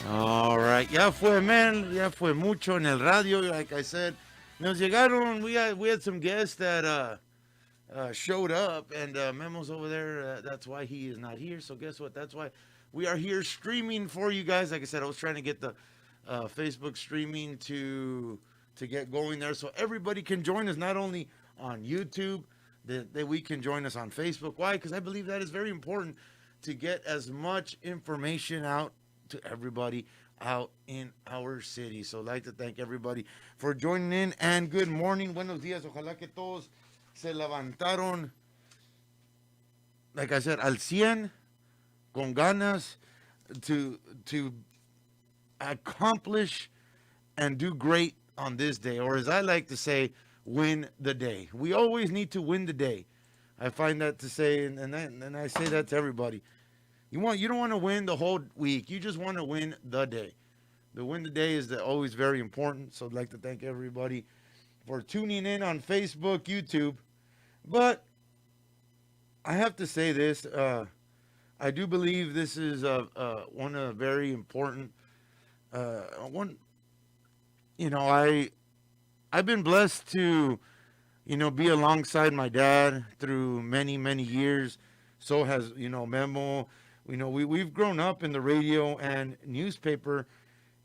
All right, ya fue, man. Ya fue mucho en el radio. Like I said, nos llegaron. We had some guests that showed up, and Memo's over there. That's why he is not here. So guess what? That's why we are here streaming for you guys. Like I said, I was trying to get the Facebook streaming to get going there, so everybody can join us. Not only on YouTube, that we can join us on Facebook. Why? Because I believe that is very important to get as much information out to everybody out in our city. So I'd like to thank everybody for joining in, and good morning, buenos días. Ojalá que todos se levantaron, like I said, al 100, con ganas to accomplish and do great on this day, or as I like to say, win the day. We always need to win the day. I find that to say, and I say that to everybody. You don't want to win the whole week. You just want to win the day. The win the day is always very important. So I'd like to thank everybody for tuning in on Facebook, YouTube. But I have to say this. I do believe this is one of very important one. I've been blessed to be alongside my dad through many many years. So has Memo. We've grown up in the radio and newspaper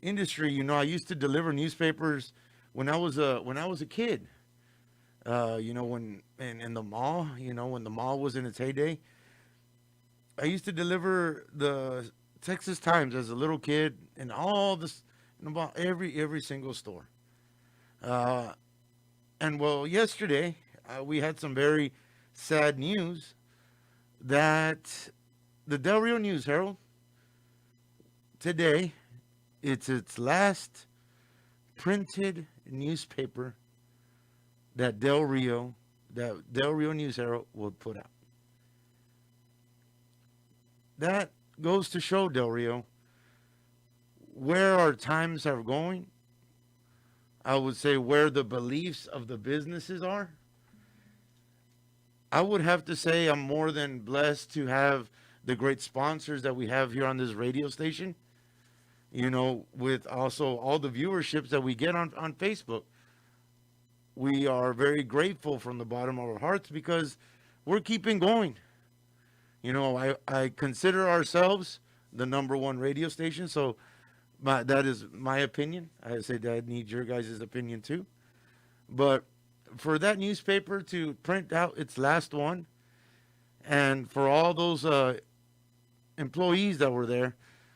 industry. I used to deliver newspapers when I was a kid. When in the mall, when the mall was in its heyday, I used to deliver the Texas Times as a little kid in all this, in about every single store. Uh, and well, yesterday we had some very sad news that the Del Rio News Herald today, it's its last printed newspaper that Del Rio News Herald will put out. That goes to show, Del Rio, where our times are going. I would say where the beliefs of the businesses are. I would have to say I'm more than blessed to have the great sponsors that we have here on this radio station. With also all the viewerships that we get on Facebook. We are very grateful from the bottom of our hearts because we're keeping going. I consider ourselves the number one radio station. So that is my opinion. I say that I need your guys' opinion too. But for that newspaper to print out its last one, and for all those employees that were there,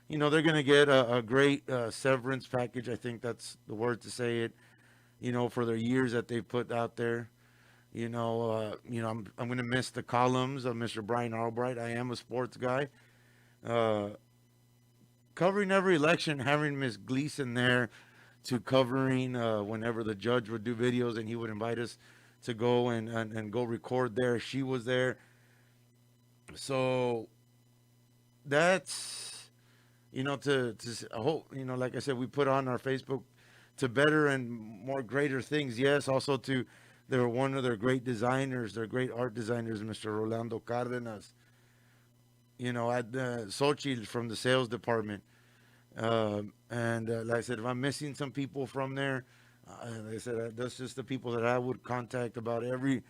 they're going to get a great severance package. I think that's the word to say it. For their years that they've put out there. I'm going to miss the columns of Mr. Brian Albright. I am a sports guy. Uh, Covering every election, having Miss Gleason there to covering whenever the judge would do videos and he would invite us to go and go record there. She was there. So that's, to I hope, like I said, we put on our Facebook to better and more greater things. Yes, also to they're one of their great designers, their great art designers, Mr. Rolando Cardenas. At Xochitl from the sales department. And like I said, if I'm missing some people from there, like I said, that's just the people that I would contact about every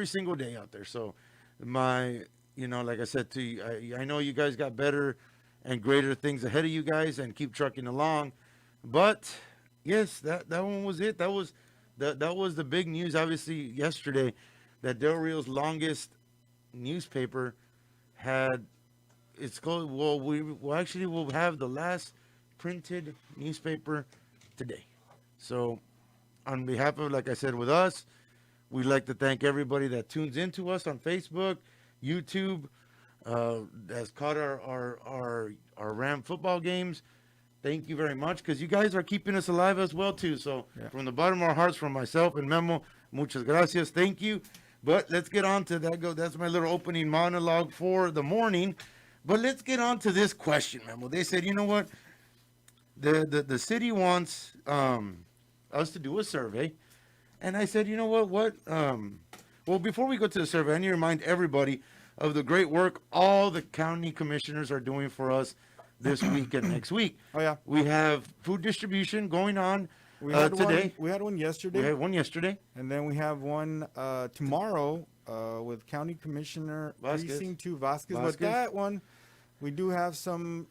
single day out there. So like I said to you, I know you guys got better and greater things ahead of you guys, and keep trucking along. But yes, that one was it. That was the big news. Obviously, yesterday, that Del Rio's longest newspaper had it's called. Well, we'll have the last printed newspaper today. So, on behalf of, like I said, with us, we'd like to thank everybody that tunes into us on Facebook, YouTube, that's caught our Ram football games. Thank you very much, because you guys are keeping us alive as well too. So Yeah. from the bottom of our hearts, from myself and Memo, muchas gracias. Thank you. But let's get on to that. That's my little opening monologue for the morning. But let's get on to this question, Memo. They said, you know what? The city wants us to do a survey, and I said, you know what? Well, before we go to the survey, I need to remind everybody of the great work all the county commissioners are doing for us this week and next week. Oh, yeah. We have food distribution going on today. We had one yesterday. We had one yesterday. And then we have one tomorrow with County Commissioner Vasquez. Precinct 2 Vasquez. But that one, we do have some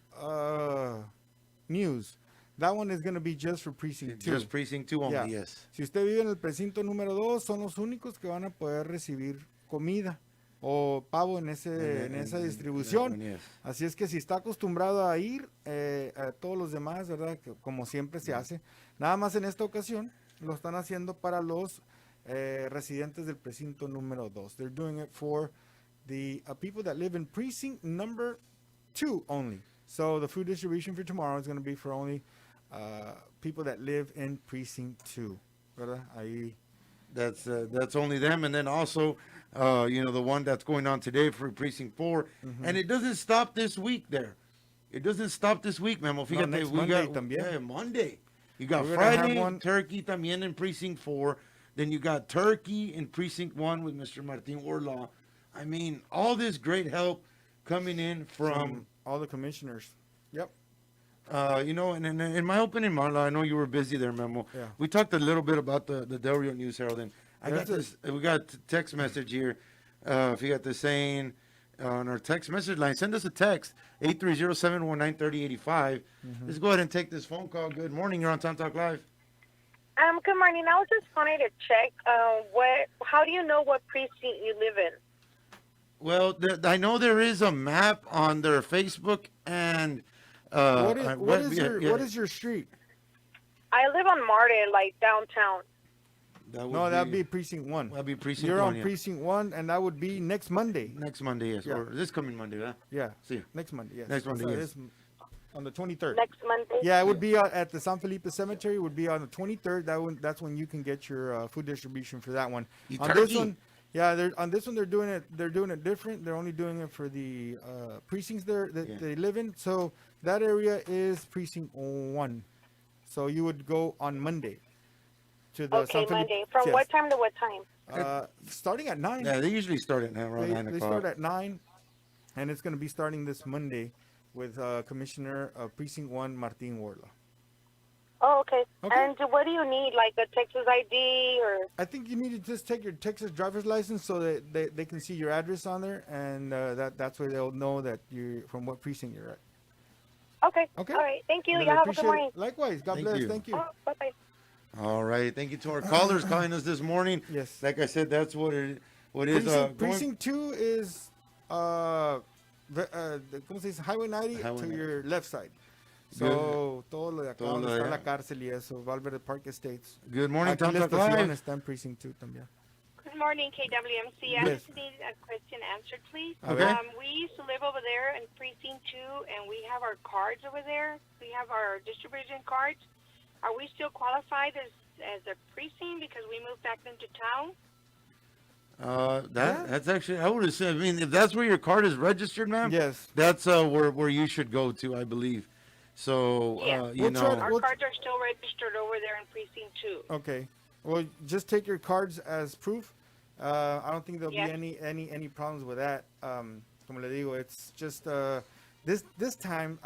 news. That one is going to be just for Precinct 2. Just Precinct 2 only, yes. Si usted vive en el precinto número 2, son los únicos que van a poder recibir comida o pavo en esa distribución. Yes. Así es que si está acostumbrado a ir a todos los demás, ¿verdad? Que como siempre se hace. Nada más en esta ocasión lo están haciendo para los residentes del precinto número 2. They're doing it for the people that live in precinct number 2 only. So the food distribution for tomorrow is going to be for only people that live in precinct 2. ¿Verdad? Ahí. That's only them. And then also, the one that's going on today for Precinct 4. Mm-hmm. And it doesn't stop this week there. It doesn't stop this week, Memo. No, next Monday también. Yeah, Monday. You got Friday turkey también in Precinct 4. Then you got turkey in Precinct 1 with Mr. Martin Orlaw. I mean, all this great help coming in from all the commissioners. Yep. And in my opening, Marla, I know you were busy there, Memo. Yeah. We talked a little bit about the Del Rio News Herald, and we got text message here. If you got the saying on our text message line, send us a text, 830-719-3085. Let's go ahead and take this phone call. Good morning. You're on Tom Talk Live. Good morning. I was just wanting to check, how do you know what precinct you live in? Well, I know there is a map on their Facebook and... What is your street? I live on Martin, like downtown. That'd be Precinct 1. That'd be Precinct 1. You're on Precinct 1, and that would be next Monday. Next Monday, yes. Yeah. Or this coming Monday, huh? Yeah. See you. Next Monday, yes. Next Monday, yes. On the 23rd. Next Monday? Yeah, it would be at the San Felipe Cemetery. It would be on the 23rd. That's when you can get your food distribution for that one. This one, on this one they're doing it different. They're only doing it for the precincts that they live in. So that area is Precinct 1. So you would go on Monday to the San Felipe. Monday. From what time to what time? Starting at 9. Yeah, they usually start at around 9 o'clock. They start at 9, and it's going to be starting this Monday with Commissioner of Precinct 1, Martin Orlaw. Oh, okay. And what do you need, like a Texas ID or? I think you need to just take your Texas driver's license so that they can see your address on there, and that's where they'll know that you from what precinct you're at. Okay. All right. Thank you. You have a good morning. Likewise. God bless. Thank you. Bye-bye. All right. Thank you to our callers calling us this morning. Yes. Like I said, that's what is. Precinct 2 is ¿cómo se dice? Highway 90 to your left side. So, todo lo de acá donde está la cárcel y eso, Valverde Park Estates. Good morning, Tom Talk Live. Está en Precinct 2 también. Good morning, KWMC. I just need a question answered, please. Okay. We used to live over there in Precinct 2, and we have our cards over there. We have our distribution cards. Are we still qualified as a precinct because we moved back into town? That's actually, I would have said, I mean, if that's where your card is registered, ma'am, yes, that's where you should go to, I believe. So, our cards are still registered over there in Precinct 2. Okay. Well, just take your cards as proof. I don't think there'll be any problems with that. Como le digo, it's just this time,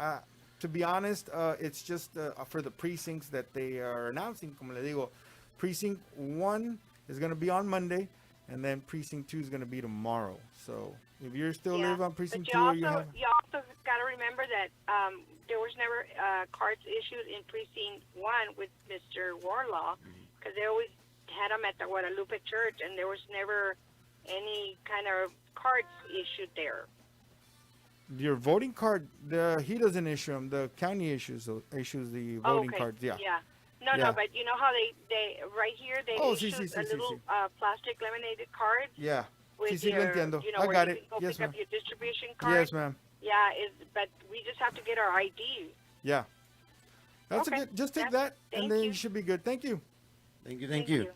to be honest, it's just for the precincts that they are announcing. Como le digo, Precinct 1 is going to be on Monday, and then Precinct 2 is going to be tomorrow. So if you're still live on Precinct 2, you also got to remember that there was never cards issued in Precinct 1 with Mr. Warlaw, because they always had them at the Guadalupe Church, and there was never any kind of cards issued there. Your voting card, he doesn't issue them. The county issues the voting cards. Yeah. Yeah. No, but you know how they right here they issue a little plastic laminated card. Yeah. With lo entiendo. You know, I got you it. can go Yes, pick up ma'am. your distribution card. Yes, ma'am. Yeah, but we just have to get our ID. Yeah. That's Okay. just take that, and then you. you should be good. Thank you. Thank you.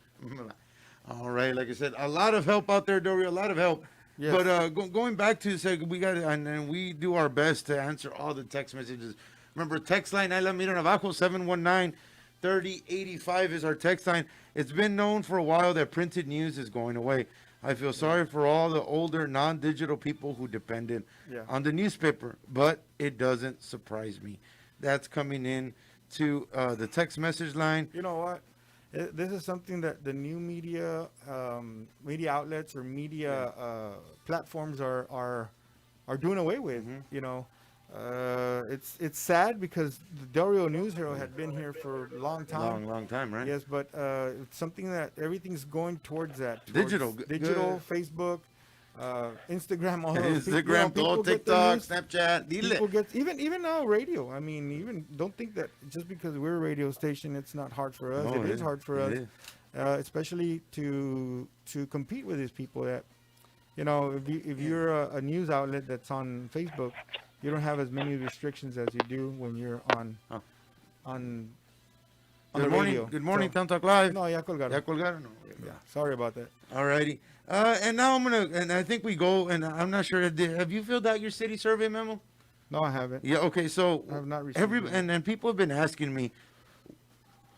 All right, like I said, a lot of help out there, Dory, a lot of help. Yes. But going back to say we got, and we do our best to answer all the text messages. Remember, text line, I la miran abajo, 719-3085 is our text line. It's been known for a while that printed news is going away. I feel sorry for all the older non-digital people who depended Yeah. on the newspaper, but it doesn't surprise me. That's coming in to the text message line. You know what? This is something that the new media outlets or media platforms are doing away with. You know, it's sad because the Del Rio News Hero had been here for a long time. Long time, right? Yes, but it's something that everything's going towards that. Digital, digital, Facebook, Instagram, all those. Instagram, people get the TikTok, news. Snapchat. People Dile. get even now radio. I mean, even don't think that just because we're a radio station, it's not hard for us. No, It is hard for us, is. especially to compete with these people. That if you're a news outlet that's on Facebook, you don't have as many restrictions as you do when you're on Good the morning. radio. Good morning, So- Town Talk Live. No, ya colgaron. ¿Ya colgaron? No. Yeah, sorry about that. Alrighty. And now and I think we go, and I'm not sure, have you filled out your city survey memo? No, I haven't. Yeah, okay, so I have not received it. and people have been asking me,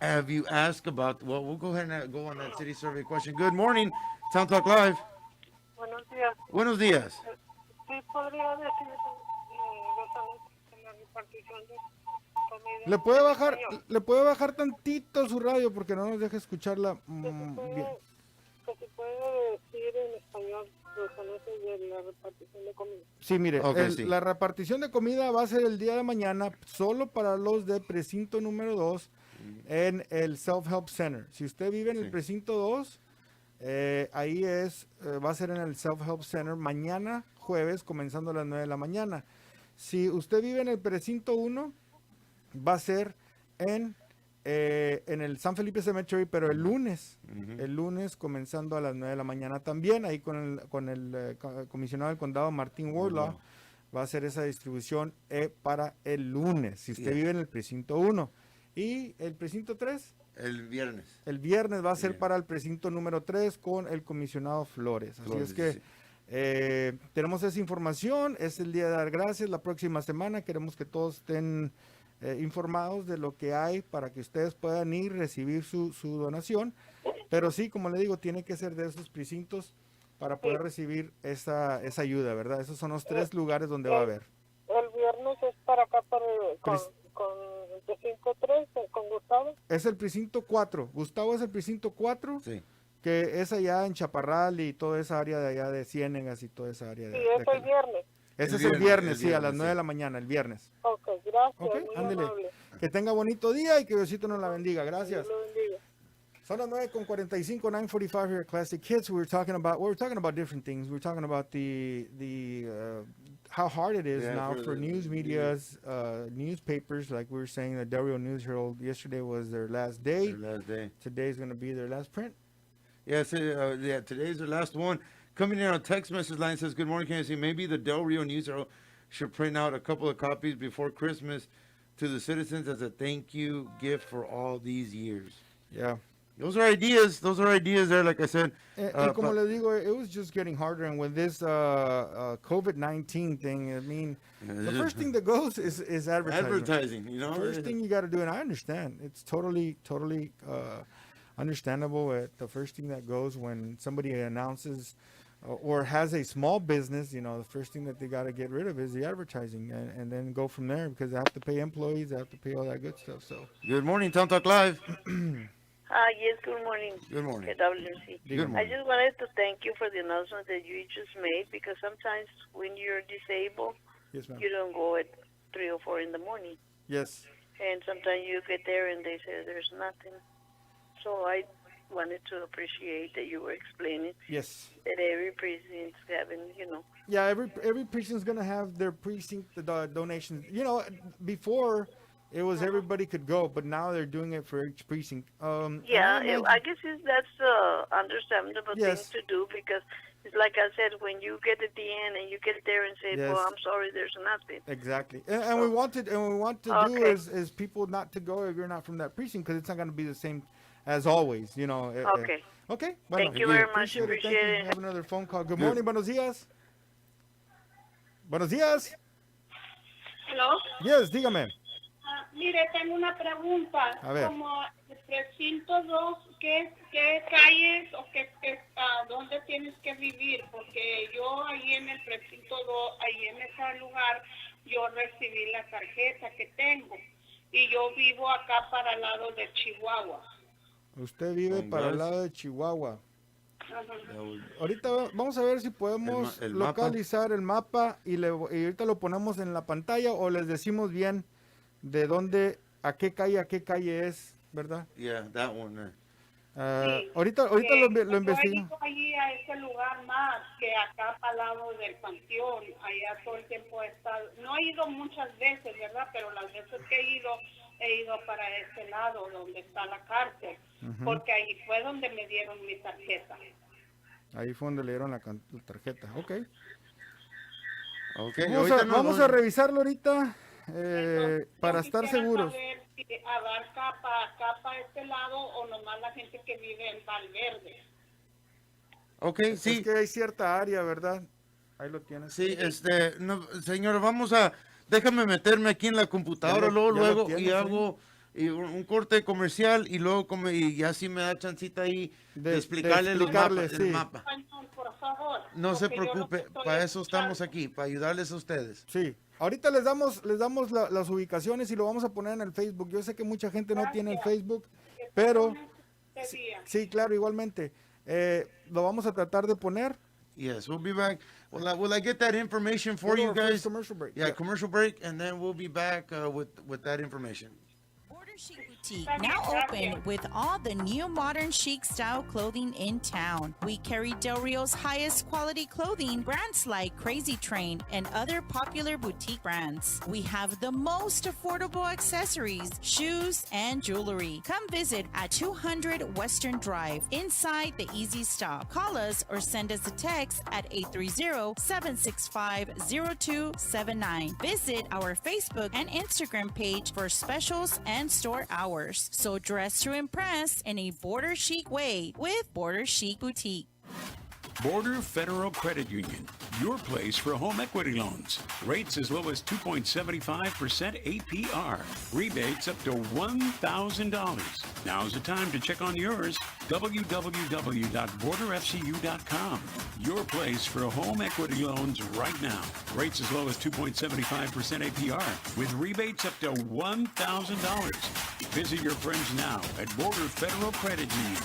have you asked about, well, we'll go ahead and go on that city survey question. Good morning, Town Talk Live. Buenos días. Buenos días. Sí, podría decir los anuncios en la repartición de comida. Le puede bajar tantito su radio porque no nos deja escucharla bien. Que se puede decir en español los anuncios de la repartición de comida. Sí, mire, Ok, sí. la repartición de comida va a ser el día de mañana solo para los de precinto número 2 en el Self-Help Center. Si usted vive en el Sí. precinto 2, ahí va a ser en el Self-Help Center mañana jueves comenzando a las 9 de la mañana. Si usted vive en el precinto 1, va a ser en el San Felipe Cemetery, pero el lunes comenzando a las 9 de la mañana también, ahí con el comisionado del condado Martín Warlaw, va a hacer esa distribución para el lunes, si usted vive en el precinto 1. Y el precinto 3, El viernes. el viernes va a ser Bien. para el precinto número 3 con el comisionado Flores. Así Flores, es que sí. tenemos esa información, es el día de dar gracias. La próxima semana queremos que todos estén informados de lo que hay para que ustedes puedan ir recibir su donación. Pero sí, como le digo, tiene que ser de esos precintos para poder recibir esa ayuda, ¿verdad? Esos son los 3 lugares donde va a haber. El viernes es para acá, con el precinto 3, con Gustavo. Es el precinto 4. Gustavo es el precinto 4, Sí. que es allá en Chaparral y toda esa área de allá de Ciénegas y toda esa área de, Sí, de es acá. el viernes. Ese El es el viernes, el sí, a las viernes, 9 de sí. la mañana, el viernes. Ok, gracias. Ok, muy ándele. amable. Que tenga bonito día y que Diosito nos la bendiga. Gracias. Dios lo bendiga. Son las 9:45, 9:45 here at Classic Hits. We were talking about different things. We were talking about the how hard it is Yeah, now for for the- news medias, newspapers. Like we were saying, the Del Rio News Herald yesterday was their last day. Their last day. Today's going to be their last print. Yes, today's the last one. Coming in on a text message line says, good morning, KWMC. Maybe the Del Rio News Herald should print out a couple of copies before Christmas to the citizens as a thank you gift for all these years. Yeah. Those are ideas. Those are ideas there, like I said. Y como le digo, it was just getting harder. And with this COVID-19 thing, I mean, the first thing that goes is advertising. Advertising, you know? First thing you got to do, and I understand, it's totally understandable. The first thing that goes when somebody announces or has a small business, the first thing that they got to get rid of is the advertising, and then go from there because they have to pay employees, they have to pay all that good stuff. So, Good morning, Town Talk Live. Yes, good morning. Good morning. KWMC. Good I morning. just wanted to thank you for the announcement that you just made because sometimes when you're disabled, yes, ma'am. you don't go at 3 or 4 in the morning. Yes. And sometimes you get there and they say there's nothing. So I wanted to appreciate that you were explaining Yes. that every precinct's having, Yeah, every precinct's gonna have their precinct donations. Before it was everybody could go, but now they're doing it for each precinct. Yeah, and I guess that's understandable Yes. thing to do because it's like I said, when you get at the end and you get there and say, Yes. well, I'm sorry, there's nothing. exactly, and we want to do Okay. is people not to go if you're not from that precinct because it's not gonna be the same as always. Okay. Okay. Thank you very much. Appreciate it. Thank Appreciate you. it. Have another phone call. Good morning. Buenos días. Buenos días. Hello. Yes, dígame. Mire, tengo una pregunta. A ver. Como el precinto 2, qué calles o dónde tienes que vivir, porque yo ahí en el precinto 2, ahí en ese lugar, yo recibí la tarjeta que tengo y yo vivo acá para el lado de Chihuahua. Usted vive para el lado de Chihuahua. Ahorita vamos a ver si podemos el localizar el mapa y ahorita lo ponemos en la pantalla o les decimos bien de dónde, a qué calle es, ¿verdad? Yeah, that one. Sí, ahorita lo investigo. Yo he ido allí a ese lugar más que acá para el lado del panteón. Allá todo el tiempo he estado. No he ido muchas veces, ¿verdad? Pero las veces que he ido para ese lado donde está la cárcel. Porque ahí fue donde me dieron mi tarjeta. Ahí fue donde le dieron la tarjeta. Ok. Okay. Vamos a revisarlo ahorita para Yo estar quisiera seguros. saber si abarca acá para este lado o nomás la gente que vive en Valverde. Okay, sí. Es que hay cierta área, ¿verdad? Ahí lo tienes. Sí, no, señor, déjame meterme aquí en la computadora luego y hago un corte comercial y luego y ya sí me da chancita ahí de explicarle el mapa. Por favor, No se preocupe, para eso estamos aquí, para ayudarles a ustedes. Sí, ahorita les damos las ubicaciones y lo vamos a poner en el Facebook. Yo sé que mucha gente no tiene el Facebook, pero sí, claro, igualmente. Lo vamos a tratar de poner. Yes, we'll be back. Will I get that information for you guys? Commercial break. Yeah, commercial break, and then we'll be back with that information. Border Chic Boutique, now open with all the new modern chic style clothing in town. We carry Del Rio's highest quality clothing, brands like Crazy Train and other popular boutique brands. We have the most affordable accessories, shoes, and jewelry. Come visit at 200 Western Drive inside the Easy Stop. Call us or send us a text at 830-765-0279. Visit our Facebook and Instagram page for specials and store hours. So dress to impress in a border chic way with Border Chic Boutique. Border Federal Credit Union, your place for home equity loans. Rates as low as 2.75% APR. Rebates up to $1,000. Now's the time to check on yours. www.borderfcu.com. Your place for home equity loans right now. Rates as low as 2.75% APR with rebates up to $1,000. Visit your friends now at Border Federal Credit Union.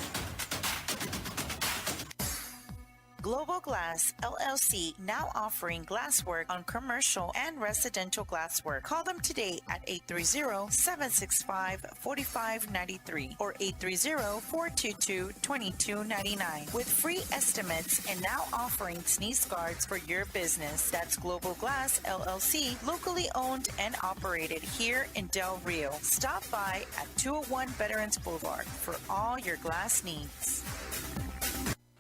Global Glass LLC now offering glasswork on commercial and residential glasswork. Call them today at 830-765-4593 or 830-422-2299 with free estimates and now offering sneeze guards for your business. That's Global Glass LLC, locally owned and operated here in Del Rio. Stop by at 201 Veterans Boulevard for all your glass needs.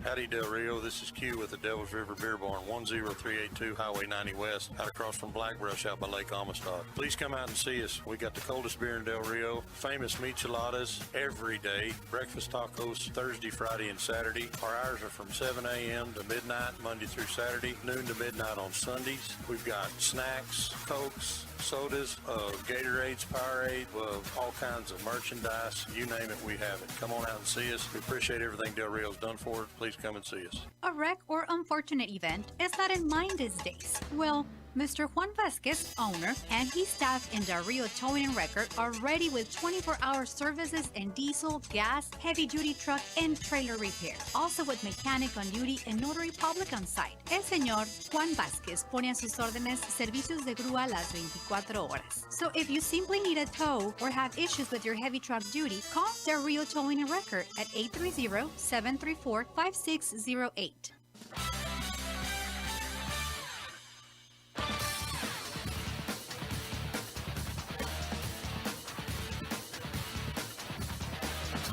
Howdy, Del Rio. This is Q with the Devil's River Beer Barn, 10382 Highway 90 West, out across from Blackbrush out by Lake Amistad. Please come out and see us. We got the coldest beer in Del Rio, famous micheladas every day, breakfast tacos Thursday, Friday, and Saturday. Our hours are from 7 a.m. to midnight, Monday through Saturday, noon to midnight on Sundays. We've got snacks, Cokes, sodas, Gatorades, Powerade, all kinds of merchandise. You name it, we have it. Come on out and see us. We appreciate everything Del Rio's done for it. Please come and see us. A wreck or unfortunate event is not in mind these days. Well, Mr. Juan Vasquez, owner, and his staff in Del Rio Towing and Record are ready with 24-hour services in diesel, gas, heavy-duty truck, and trailer repair. Also with mechanic on duty and notary public on site. El señor Juan Vasquez pone a sus órdenes servicios de grúa las 24 horas. So if you simply need a tow or have issues with your heavy truck duty, call Del Rio Towing and Record at 830-734-5608.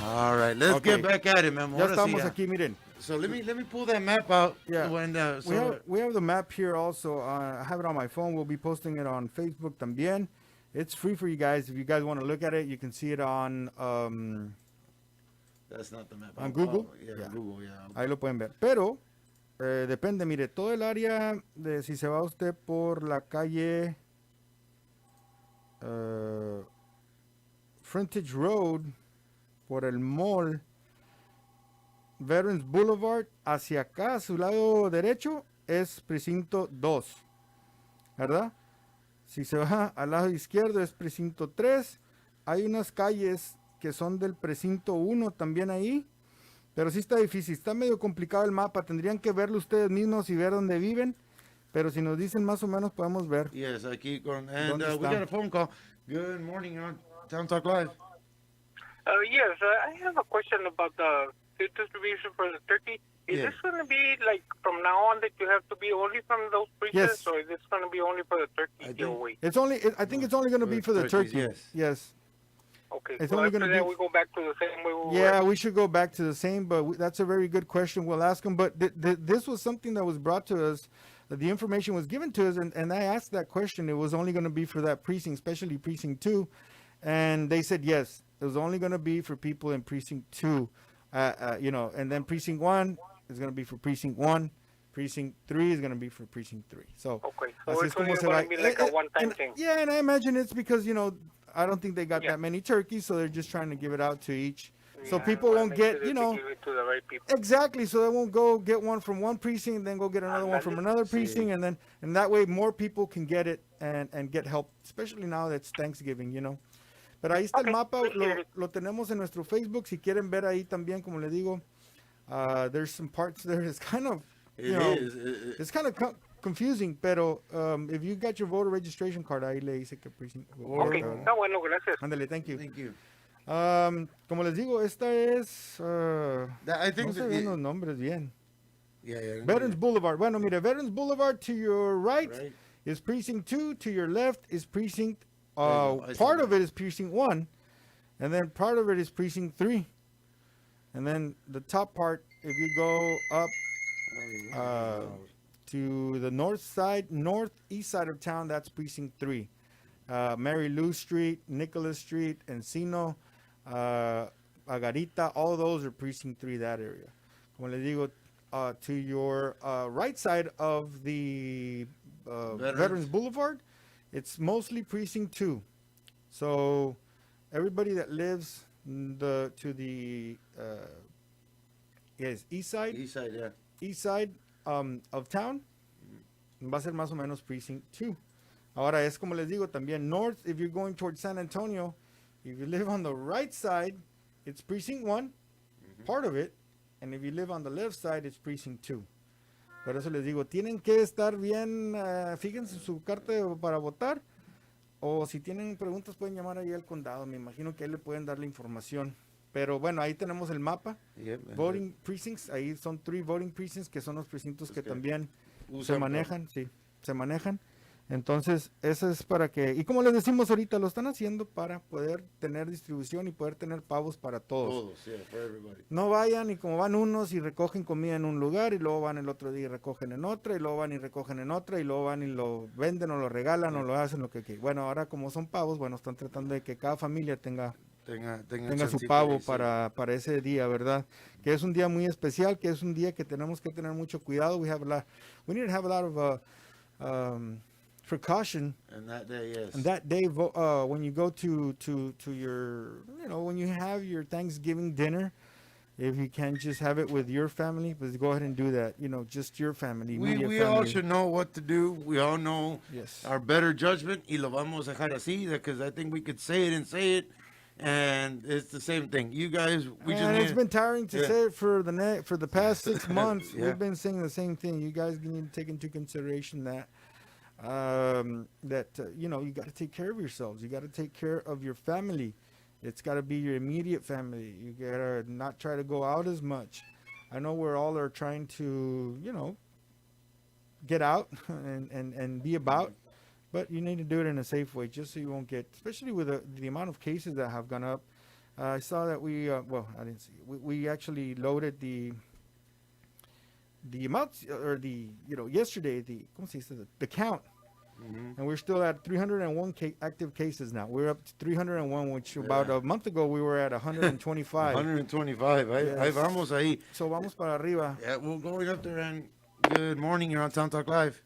All right, let's get back at it, man. Ya estamos aquí, miren. So let me pull that map out. Yeah. So we have the map here also. I have it on my phone. We'll be posting it on Facebook también. It's free for you guys. If you guys want to look at it, you can see it on that's not the map. On Google. Google, yeah. Ahí lo pueden ver. Pero depende, mire, todo el área de si se va usted por la calle Frontage Road, por el mall, Veterans Boulevard, hacia acá, a su lado derecho, es precinto 2, ¿verdad? Si se va al lado izquierdo es precinto 3. Hay unas calles que son del precinto 1 también ahí, pero sí está difícil, está medio complicado el mapa, tendrían que verlo ustedes mismos y ver dónde viven, pero si nos dicen más o menos podemos ver. Yes, aquí con, and ¿Dónde we está? got a phone call. Good morning, you're on Town Talk Live. Yes, I have a question about the food distribution for the turkey. Is Yeah. this going to be like from now on that you have to be only from those precincts, Yes. or is this going to be only for the turkey I think- giveaway? It's only, I think it's only going to be for the turkeys, turkey. yes. Yes. Okay, It's so only after gonna that be- we go back to the same way we Yeah, were. we should go back to the same, but that's a very good question. We'll ask them. But this was something that was brought to us. The information was given to us, and I asked that question. It was only going to be for that precinct, especially precinct 2. And they said yes, it was only going to be for people in precinct 2. And then precinct 1 is going to be for precinct 1. Precinct 3 is going to be for precinct 3. So, Okay, so así es it's como only se going va. to be like a one-time thing. Yeah, and I imagine it's because, I don't think they got Yeah. that many turkeys, so they're just trying to give it out to each. So Yeah, people wanna won't make get, sure that they give it to the right people. Exactly, so they won't go get one from one precinct and then go get another one from another precinct, and that way more people can get it and get help, especially now that it's Thanksgiving, Pero ahí está el Okay, mapa, appreciate it. lo tenemos en nuestro Facebook, si quieren ver ahí también, como le digo, there's some parts there, it's kind of, it's kind of confusing, pero if you got your voter registration card, ahí le dice que precinct. Okay, está bueno, gracias. Ándale, thank you. Thank you. Como les digo, esta es, I think no se that ven it- los nombres bien. Yeah. Veterans Boulevard. Bueno, mire, Veterans Boulevard to your right, Right. is precinct 2. To your left is precinct, I see part that. of it is precinct 1. And then part of it is precinct 3. And then the top part, if you go up to the northeast side of town, that's precinct 3. Mary Lou Street, Nicholas Street, Encino, Agarita, all those are precinct 3, that area. Como les digo, to your right side of the Veterans Boulevard, it's mostly precinct 2. So everybody that lives to the east side East side, yeah. of town, va a ser más o menos precinct 2. Ahora es como les digo también north, if you're going towards San Antonio, if you live on the right side, it's precinct 1, part of it, and if you live on the left side, it's precinct 2. Por eso les digo, tienen que estar bien, fíjense en su carta para votar, o si tienen preguntas pueden llamar ahí al condado, me imagino que ahí le pueden dar la información. Pero bueno, ahí tenemos el mapa, Yep. voting precincts, ahí son 3 voting precincts que son los precintos que que también se usan manejan, sí, se manejan. Entonces, eso es para que, y como les decimos ahorita, lo están haciendo para poder tener distribución y poder tener pavos para todos. Todos, yeah, for everybody. No vayan y como van unos y recogen comida en un lugar y luego van el otro día y recogen en otra y luego van y recogen en otra y luego van y lo venden o lo regalan o lo hacen lo que quieran. Bueno, ahora como son pavos, bueno, están tratando de que cada familia tenga su chancita pavo ahí, sí. para ese día, ¿verdad? Que es un día muy especial, que es un día que tenemos que tener mucho cuidado. We need to have a lot of precaution. And that day, yes. And that day, when you go to your, when you have your Thanksgiving dinner, if you can just have it with your family, but go ahead and do that. Just your family. We immediate all family. should know what to do. We all know Yes. our better judgment. Y lo vamos a dejar así, because I think we could say it, and it's the same thing. You guys, we just And need it's been tiring to Yeah. say it for the past 6 months. Yeah. We've been saying the same thing. You guys need to take into consideration that you got to take care of yourselves. You got to take care of your family. It's got to be your immediate family. You got to not try to go out as much. I know we're all are trying to, get out and be about, but you need to do it in a safe way, just so you won't get, especially with the amount of cases that have gone up. I saw that we, I didn't see. We actually loaded the amounts, or yesterday, ¿cómo se dice? The count. And we're still at 301 active cases now. We're up to 301, which about a month ago we were at 125. 125. Ahí vamos ahí. So vamos para arriba. Yeah, we're going up there, and good morning. You're on Town Talk Live.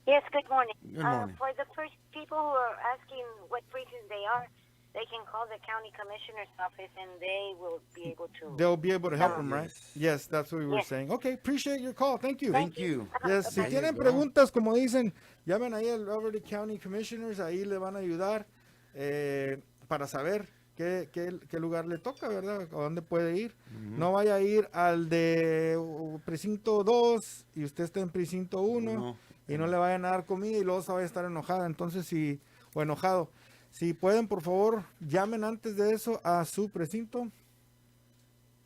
Yes, good morning. Good morning. For the first people who are asking what precinct they are, they can call the county commissioner's office and they will be able to. They'll be able to help them, right? Yes. Yes, that's what we were Yes. saying. Okay, appreciate your call. Thank you. Thank you. Yes, si There tienen you go. preguntas, como dicen, llamen ahí al Beverly County Commissioners, ahí le van a ayudar para saber qué lugar le toca, ¿verdad? O dónde puede ir. No vaya a ir al de precinto 2 y usted está en precinto 1 y no le vayan a dar comida y luego se vaya a estar enojada. Entonces, o enojado. Si pueden, por favor, llamen antes de eso a su precinto.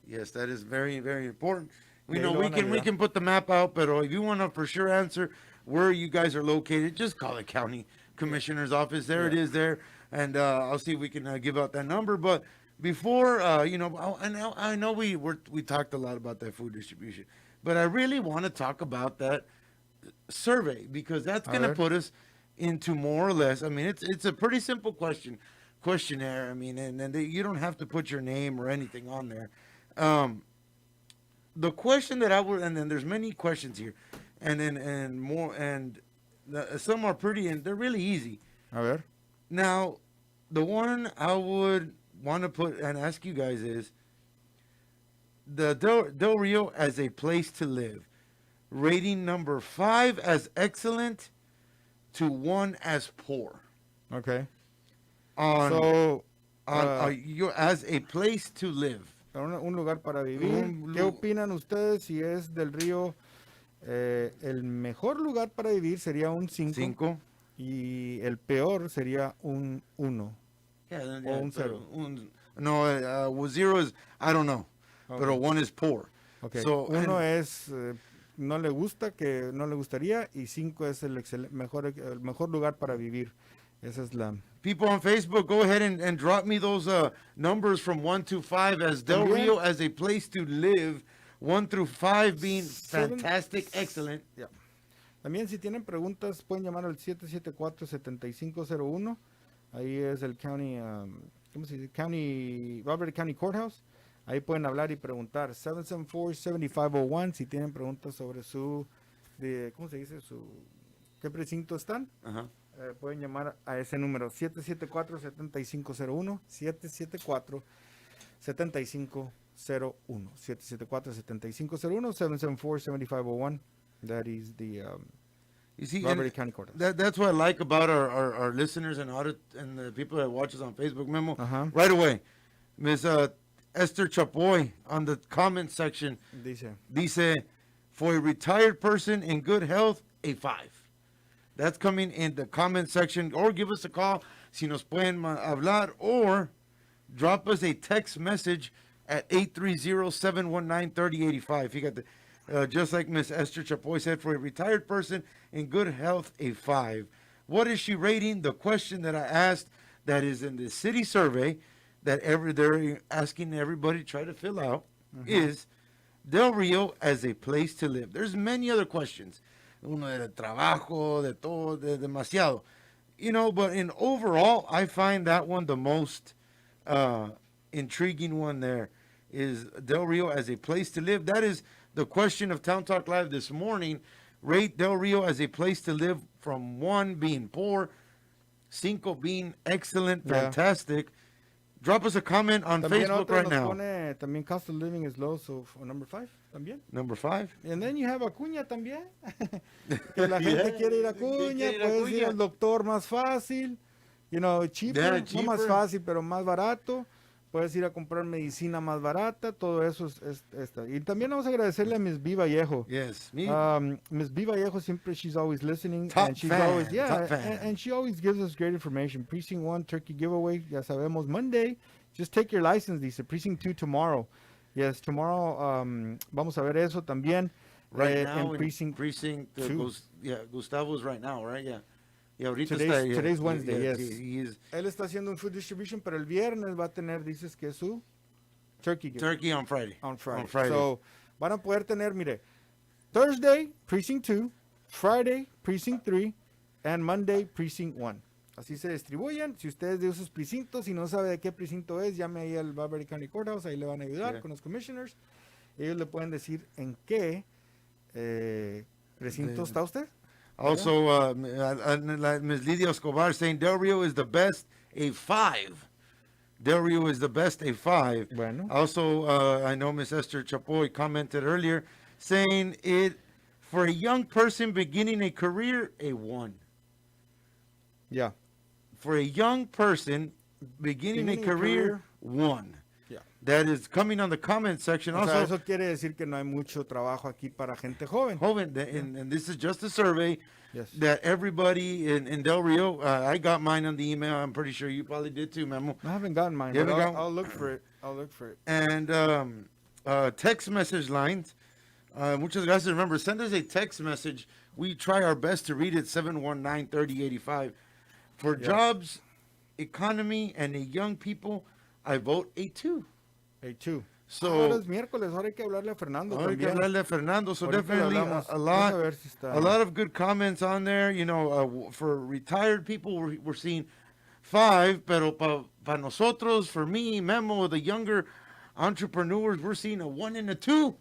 Yes, that is very, very important. We Yeah, know you we don't wanna can do that. put the map out, but if you want to for sure answer where you guys are located, just call the county commissioner's office. There it is there, and I'll see if we can give out that number. But before, I know we talked a lot about that food distribution, but I really want to talk about that survey because that's going to put us into more or less. I mean, it's a pretty simple questionnaire. I mean, and you don't have to put your name or anything on there. The question that I would, and then there's many questions here, and more, and some are pretty, and they're really easy. A ver. Now, the one I would want to put and ask you guys is the Del Rio as a place to live, rating number 5 as excellent to 1 as poor. Okay. On you as a place to live. Un lugar para vivir. ¿Qué opinan ustedes si es del Río? El mejor lugar para vivir sería un 5 y el peor sería un 1 o un 0. No, 0 is, I don't know, pero 1 is poor. Okay. So, 1 es no le gusta, que no le gustaría, y 5 es el mejor lugar para vivir. Esa es la... People on Facebook, go ahead and drop me those numbers from 1 to 5 as Del Rio as a place to live. 1 through 5 being fantastic, excellent. Yeah. También si tienen preguntas pueden llamar al 774-7501. Ahí es el county, ¿cómo se dice? Robert County Courthouse. Ahí pueden hablar y preguntar. 774-7501 si tienen preguntas sobre ¿cómo se dice? ¿Qué precinto están? Ajá. Pueden llamar a ese número 774-7501 774-7501 774-7501 774-7501. That is the you see, Robert County Courthouse. That's what I like about our listeners and the people that watch us on Facebook, Memo. Right away, Ms. Esther Chapoy on the comment section dice, for a retired person in good health, a 5. That's coming in the comment section, or give us a call si nos pueden hablar, or drop us a text message at 830-719-3085. Fíjate, just like Miss Esther Chapoy said, for a retired person in good health, a 5. What is she rating? The question that I asked that is in the city survey that they're asking everybody to try to fill out is Del Rio as a place to live. There's many other questions. Uno de trabajo, de todo, de demasiado. But in overall, I find that one the most intriguing one there is Del Rio as a place to live. That is the question of Town Talk Live this morning. Rate Del Rio as a place to live from 1 being poor, 5 being excellent, fantastic. Drop us a comment on Facebook right now. También cost of living is low, so number 5 también. Number 5. And then you have Acuña también. Que la gente quiere ir a Acuña, puedes ir al doctor más fácil, cheaper, no más fácil, pero más barato. Puedes ir a comprar medicina más barata, todo eso es esta. Y también vamos a agradecerle a Miss V Vallejo. Yes, Miss V Vallejo siempre, she's always listening. Top and she's fan, always, top fan. And she always gives us great information. Precinct 1 turkey giveaway, ya sabemos, Monday. Just take your license, dice. Precinct 2 tomorrow. Yes, tomorrow vamos a ver eso también. Right now in Precinct 2. Gustavo's right now, right? Yeah. Y ahorita Today's Wednesday, yes. He Él está haciendo un food distribution, pero el viernes va a tener, dices que su turkey giveaway. Turkey on Friday. On Friday. So, van a poder tener, mire, Thursday, Precinct 2, Friday, Precinct 3, and Monday, Precinct 1. Así se distribuyen. Si ustedes de esos precintos y no sabe de qué precinto es, llame ahí al Beverly County Courthouse, ahí le van a ayudar con los commissioners. Ellos le pueden decir en qué precinto está usted. Also, Ms. Lidia Escobar saying Del Rio is the best, a 5. Del Rio is the best, a 5. Bueno. Also, I know Miss Esther Chapoy commented earlier saying it, for a young person beginning a career, a 1. Yeah. For a young person beginning a career, 1. Yeah. That is coming on the comment section. O Also, sea, eso quiere decir que no hay mucho trabajo aquí para gente joven. and this is just a survey Yes. that everybody in Del Rio, I got mine on the email. I'm pretty sure you probably did too, Memo. I haven't gotten mine, You but haven't I'll look for it. I'll look for it. And text message lines. Muchas gracias. Remember, send us a text message. We try our best to read it, 719-3085. For Yes. jobs, economy, and young people, I vote a 2. A 2. So, ahora es miércoles, ahora hay que hablarle a Fernando hay que también. hablarle a Fernando. So Ahorita le definitely hablamos. a Deja ver si está. lot of good comments on there. You know, for retired people, we're seeing 5, pero para nosotros, for me, Memo, the younger entrepreneurs, we're seeing a 1 and a 2.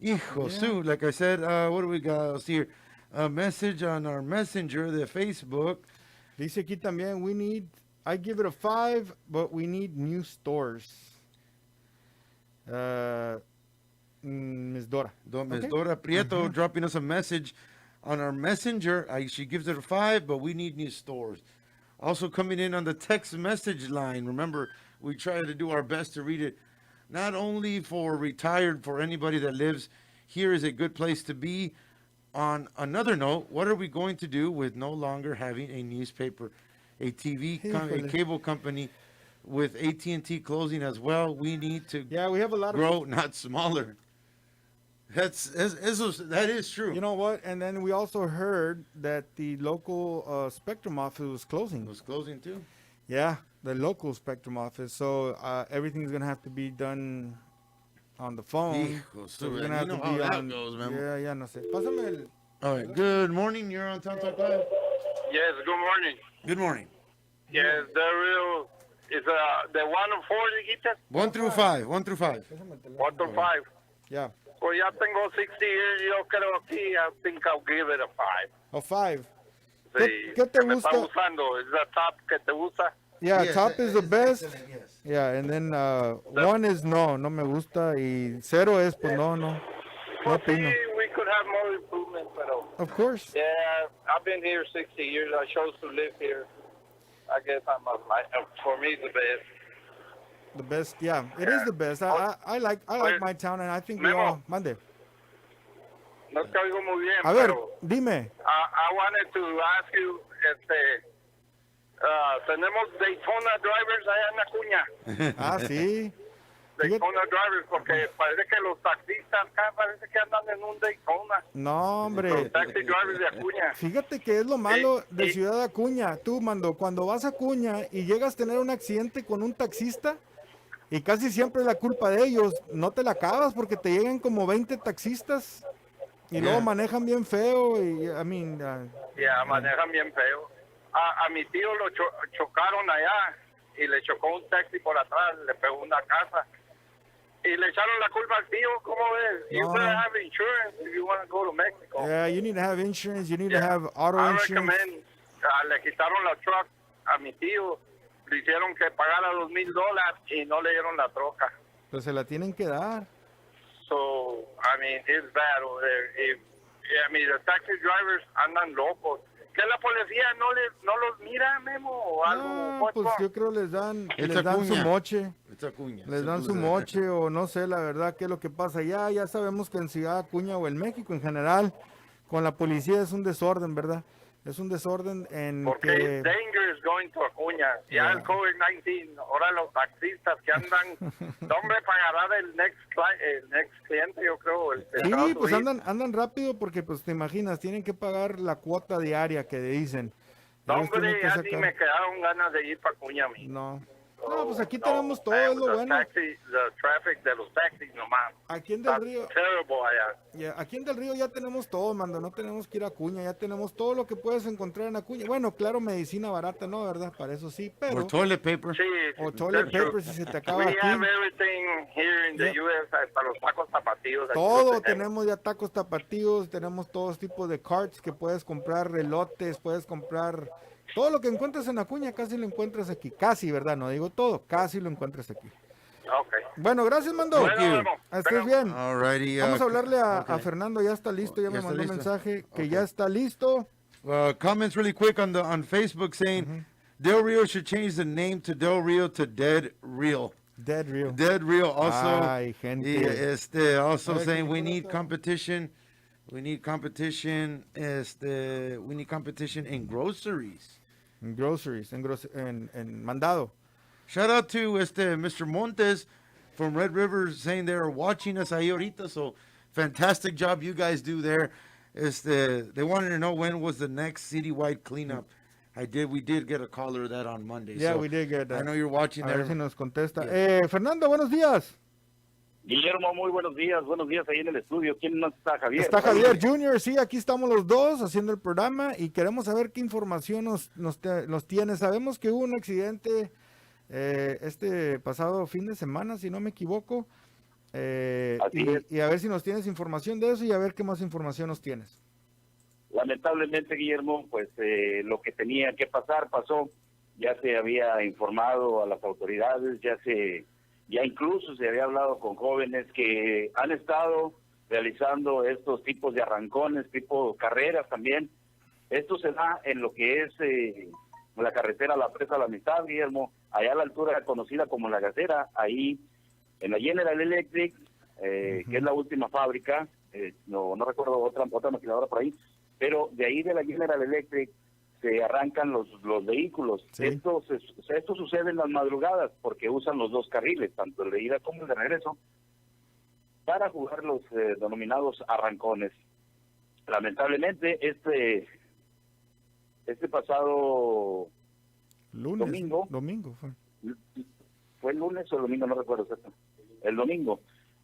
Hijo, Yeah. Sue, like I said, what do we got? Let's see here. A message on our messenger, the Facebook. Dice aquí también, I give it a 5, but we need new stores. Ms. Dora. Ms. Okay. Dora Prieto dropping us a message on our messenger. She gives it a 5, but we need new stores. Also coming in on the text message line. Remember, we try to do our best to read it. Not only for retired, for anybody that lives here is a good place to be. On another note, what are we going to do with no longer having a newspaper, a TV, a cable company with AT&T closing as well? We need to we have a lot grow, not smaller. That is true. You know what? And then we also heard that the local Spectrum office was closing. It was closing too? Yeah, the local Spectrum office. So everything's going to have to be done on the phone. Hijo, So we're you gonna have know to how be that on. goes, man. Yeah, no sé. Pásame el. All right. Good morning. You're on Tom Talk Live. Yes, good morning. Good morning. Yes, the real is the 1 to 4 dijiste? 1 through 5. 1 through 5. 1 to 5. Yeah. Pues ya tengo 60 years, yo creo aquí, I think I'll give it a 5. A 5. Sí, ¿Qué te que me está gusta? gustando, es the top que te gusta. Yeah, Yes, top is the best. yes. Yeah, and then 1 is no me gusta. Y 0 es, pues no Well, see, opino. we could have more improvement, pero Of course. yeah, I've been here 60 years. I chose to live here. I guess for me, the best. The best, yeah, it is the best. I like my town, and I think we Memo. all. Mande. No te oigo muy bien, A ver, pero dime. I wanted to ask you, tenemos Daytona drivers allá en Acuña. Ah, sí. Daytona drivers, porque parece que los taxistas acá parece que andan en un Daytona. No, hombre. Los taxi drivers de Acuña. Fíjate que es lo malo de y- Ciudad Acuña. Tú, cuando vas a Acuña y llegas a tener un accidente con un taxista, y casi siempre es la culpa de ellos, no te la acabas porque te llegan como 20 taxistas y luego manejan bien feo y, Ya, manejan bien feo. A mi tío lo chocaron allá y le chocó un taxi por atrás, le pegó una casa. Y le echaron la culpa al tío, ¿cómo ves? You No. better have insurance if you want to go to Mexico. yeah, you need to have insurance, you need to Yeah. have auto I insurance. recommend, le quitaron la truck a mi tío, le hicieron que pagara $2,000 y no le dieron la troca. Pues se la tienen que dar. So, I mean, it's bad over there. I mean, the taxi drivers andan locos. ¿Que la policía no los mira, Memo, o algo? Ah, What's pues wrong? yo creo les dan It's su Acuña. moche. It's Acuña. Les dan su moche o no sé la verdad qué es lo que pasa. Ya sabemos que en Ciudad Acuña o en México en general con la policía es un desorden, ¿verdad? Es un desorden en Porque que... it's dangerous going to Acuña. Ya el COVID-19, ahora los taxistas que andan, ¿dónde pagará el next cliente, yo creo? El que va a Sí, pues subir? andan rápido porque pues te imaginas, tienen que pagar la cuota diaria que dicen. Ellos tienen Hombre, que ya ni sacar- me quedaron ganas de ir para Acuña a mí. No, pues aquí No, tenemos todo, man, es lo the bueno. The traffic de los taxis nomás. Aquí en Del Está Río, terrible allá. aquí en Del Río ya tenemos todo, mando, no tenemos que ir a Acuña, ya tenemos todo lo que puedes encontrar en Acuña. Bueno, claro, medicina barata, ¿no? ¿Verdad? Para eso sí, pero... Or toilet paper. Sí, O toilet that's true. paper si se te acaba We aquí. have everything here in the Yeah. U.S. Para los tacos zapatillos. aquí Todo, lo tenemos ya tacos tapatíos, tenemos todos tipos de carts que puedes comprar, relotes, puedes comprar Todo lo que encuentres en Acuña casi lo encuentras aquí. Casi, ¿verdad? No digo todo, casi lo encuentras aquí. Ok. Bueno, gracias, Mando. Bueno, nos vemos. Estés bien. Alrighty, Vamos a hablarle a okay. Fernando, ya está listo, ya Ya me está mandó un listo. mensaje que Okay. ya está listo. Comments really quick on Facebook saying Del Rio should change the name to Del Rio to Dead Real. Dead Real. Dead Real. Also, Ay, gente. Also A ver, saying ¿qué we fue need esto? competition. We need competition. We need competition in groceries. En groceries, en mandado. Shout out to Mr. Montes from Red River saying they're watching us ahí ahorita. So fantastic job you guys do there. They wanted to know when was the next citywide cleanup. We did get a caller that on Monday. Yeah, so we did get that. I know you're watching A there. ver si nos contesta. Yeah. Fernando, buenos días. Guillermo, muy buenos días ahí en el estudio. ¿Quién más está, Javier? Está Javier Jr., sí, aquí estamos los dos haciendo el programa y queremos saber qué información nos tiene. Sabemos que hubo un accidente este pasado fin de semana, si no me equivoco, y a ver si nos tienes información de eso y a ver qué más información nos tienes. Lamentablemente, Guillermo, pues lo que tenía que pasar pasó. Ya se había informado a las autoridades, ya incluso se había hablado con jóvenes que han estado realizando estos tipos de arrancones, tipo carreras también. Esto se da en lo que es la carretera La Presa La Amistad, Guillermo, allá a la altura conocida como La Gacera, ahí en la General Electric, que es la última fábrica, no recuerdo otra maquiladora por ahí, pero de ahí de la General Electric se arrancan los vehículos. Sí. Esto sucede en las madrugadas porque usan los dos carriles, tanto el de ida como el de regreso, para jugar los denominados arrancones. Lamentablemente, este pasado domingo fue el lunes o el domingo, no recuerdo exacto. El domingo.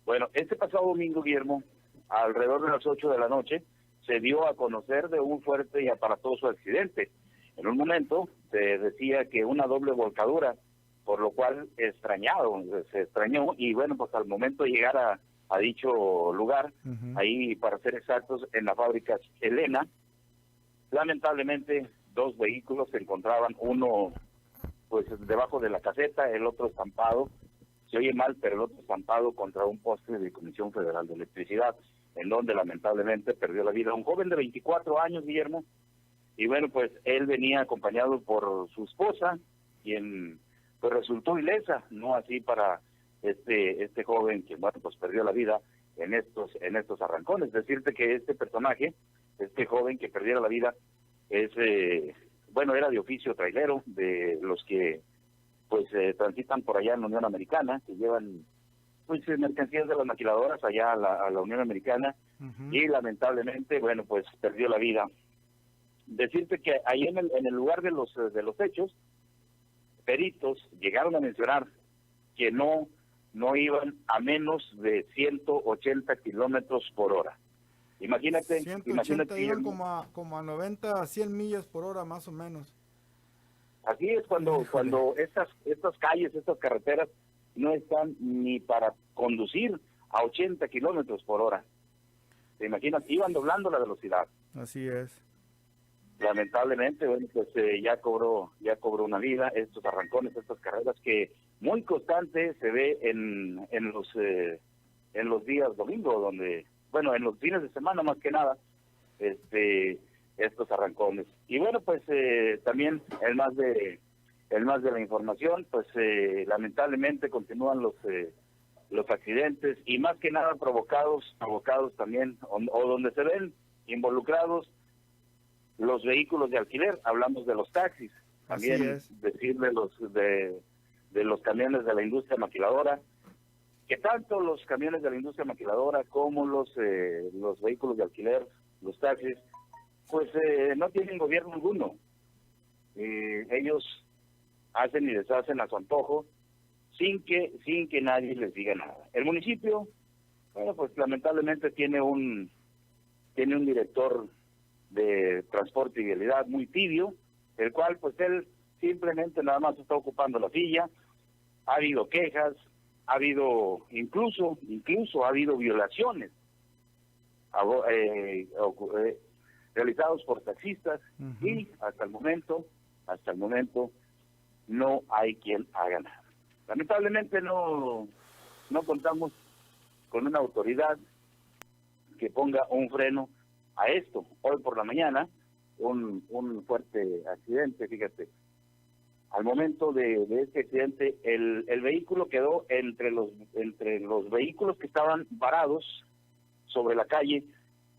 Bueno, este pasado domingo, Guillermo, alrededor de las 8 de la noche, se dio a conocer de un fuerte y aparatoso accidente. En un momento se decía que una doble volcadura, por lo cual se extrañó, y bueno, pues al momento de llegar a dicho lugar, ahí para ser exactos, en la fábrica Elena, lamentablemente 2 vehículos se encontraban, uno pues debajo de la caseta, el otro estampado, se oye mal, pero el otro estampado contra un poste de Comisión Federal de Electricidad, en donde lamentablemente perdió la vida un joven de 24 años, Guillermo, y bueno, pues él venía acompañado por su esposa, quien pues resultó ilesa, no así para este joven que bueno, pues perdió la vida en estos arrancones. Decirte que este personaje, este joven que perdiera la vida, era de oficio trailero, de los que pues transitan por allá en la Unión Americana, que llevan pues mercancías de las maquiladoras allá a la Unión Americana, y lamentablemente, bueno, pues perdió la vida. Decirte que ahí en el lugar de los hechos, peritos llegaron a mencionar que no iban a menos de 180 kilómetros por hora. Imagínate 180 iban como a 90, 100 millas por hora más o menos. Así es cuando estas calles, estas carreteras no están ni para conducir a 80 kilómetros por hora. ¿Te imaginas? Iban doblando la velocidad. Así es. Lamentablemente, bueno, pues ya cobró una vida estos arrancones, estas carreras que muy constante se ve en los días domingos, donde, bueno, en los fines de semana más que nada, estos arrancones. Y bueno, pues también el más de la información, pues lamentablemente continúan los accidentes y más que nada provocados también, o donde se ven involucrados los vehículos de alquiler. Hablamos de los taxis, también decirle de los camiones de la industria maquiladora, que tanto los camiones de la industria maquiladora como los vehículos de alquiler, los taxis, pues no tienen gobierno alguno. Ellos hacen y deshacen a su antojo sin que nadie les diga nada. El municipio, bueno, pues lamentablemente tiene un director de transporte y vialidad muy tibio, el cual pues él simplemente nada más está ocupando la silla. Ha habido quejas, ha habido incluso ha habido violaciones realizados por taxistas, y hasta el momento hasta el momento no hay quien haga nada. Lamentablemente no contamos con una autoridad que ponga un freno a esto. Hoy por la mañana, un fuerte accidente, fíjate. Al momento de este accidente, el vehículo quedó entre los vehículos que estaban varados sobre la calle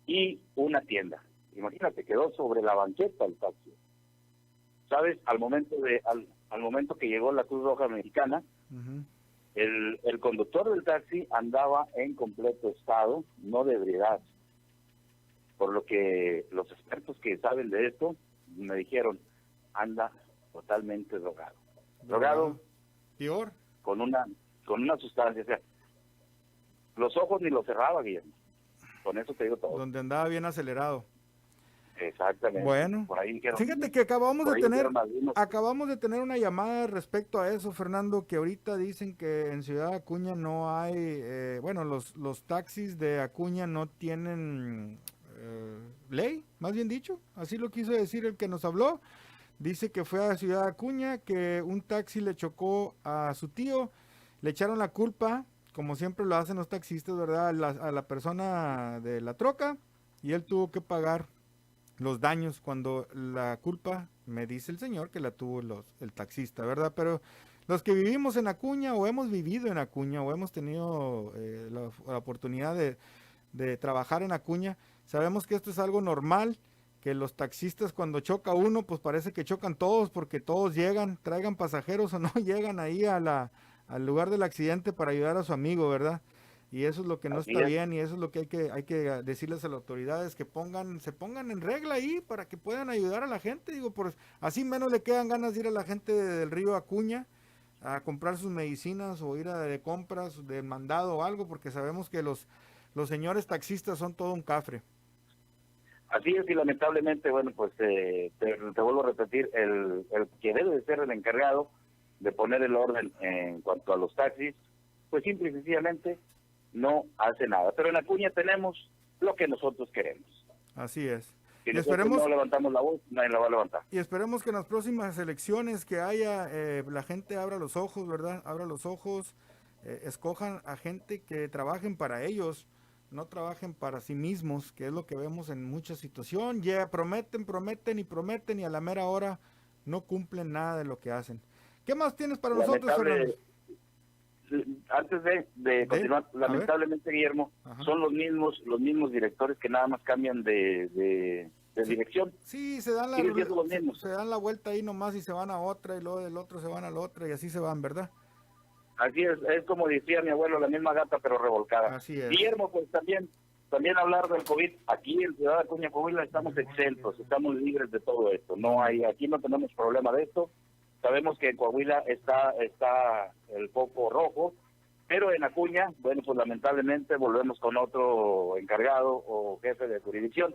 y una tienda. Imagínate, quedó sobre la banqueta el taxi. ¿Sabes? Al momento que llegó la Cruz Roja Mexicana, el conductor del taxi andaba en completo estado, no de ebriedad. Por lo que los expertos que saben de esto me dijeron, anda totalmente drogado. Drogado, peor, con una sustancia. O sea, los ojos ni los cerraba, Guillermo. Con eso te digo todo. Donde andaba bien acelerado. Exactamente. Bueno, por ahí dijeron, fíjate que acabamos de tener una llamada respecto a eso, Fernando, que ahorita dicen que en Ciudad Acuña no hay, los taxis de Acuña no tienen ley, más bien dicho, así lo quiso decir el que nos habló. Dice que fue a Ciudad Acuña, que un taxi le chocó a su tío, le echaron la culpa, como siempre lo hacen los taxistas, ¿verdad? A la persona de la troca, y él tuvo que pagar los daños, cuando la culpa, me dice el señor, que la tuvo el taxista, ¿verdad? Pero los que vivimos en Acuña, o hemos vivido en Acuña, o hemos tenido la oportunidad de trabajar en Acuña, sabemos que esto es algo normal, que los taxistas cuando choca uno, pues parece que chocan todos, porque todos llegan, traigan pasajeros o no, llegan ahí al lugar del accidente para ayudar a su amigo, ¿verdad? Y eso es lo que no está bien, y eso es lo que hay que decirles a las autoridades, que se pongan en regla ahí para que puedan ayudar a la gente. Digo, así menos le quedan ganas de ir a la gente del río Acuña a comprar sus medicinas o ir de compras, de mandado o algo, porque sabemos que los señores taxistas son todo un cafre. Así es, y lamentablemente, bueno, pues te vuelvo a repetir, el que debe de ser el encargado de poner el orden en cuanto a los taxis, pues simple y sencillamente no hace nada. Pero en Acuña tenemos lo que nosotros queremos. Así es. Si nosotros no levantamos la voz, nadie la va a levantar. Y esperemos que en las próximas elecciones que haya, la gente abra los ojos, ¿verdad? Abra los ojos, escojan a gente que trabajen para ellos, no trabajen para sí mismos, que es lo que vemos en mucha situación. Ya prometen y a la mera hora no cumplen nada de lo que hacen. ¿Qué más tienes para nosotros, Fernando? Antes de continuar, lamentablemente, Guillermo, son los mismos directores que nada más cambian de dirección. Sí, se dan la vuelta ahí nomás y se van a otra, y luego del otro se van a la otra, y así se van, ¿verdad? Así es como decía mi abuelo, la misma gata pero revolcada. Así es. Guillermo, pues también hablar del COVID, aquí en Ciudad Acuña, Coahuila, estamos exentos, estamos libres de todo esto. Aquí no tenemos problema de esto. Sabemos que en Coahuila está el foco rojo, pero en Acuña, bueno, pues lamentablemente volvemos con otro encargado o jefe de jurisdicción.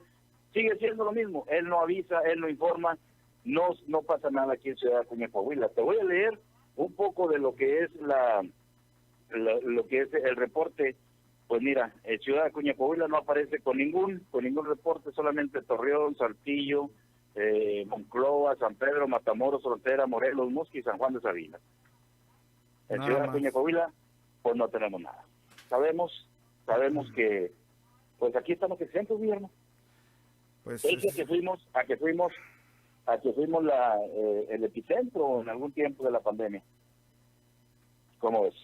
Sigue siendo lo mismo, él no avisa, él no informa, no pasa nada aquí en Ciudad Acuña, Coahuila. Te voy a leer un poco de lo que es lo que es el reporte. Pues mira, Ciudad Acuña, Coahuila no aparece con ningún reporte, solamente Torreón, Saltillo, Monclova, San Pedro, Matamoros, Frontera, Morelos, Musquis y San Juan de Sabina. En Ciudad Acuña, Coahuila, pues no tenemos nada. Sabemos que, pues aquí estamos exentos, Guillermo. Pues que fuimos el epicentro en algún tiempo de la pandemia. ¿Cómo ves?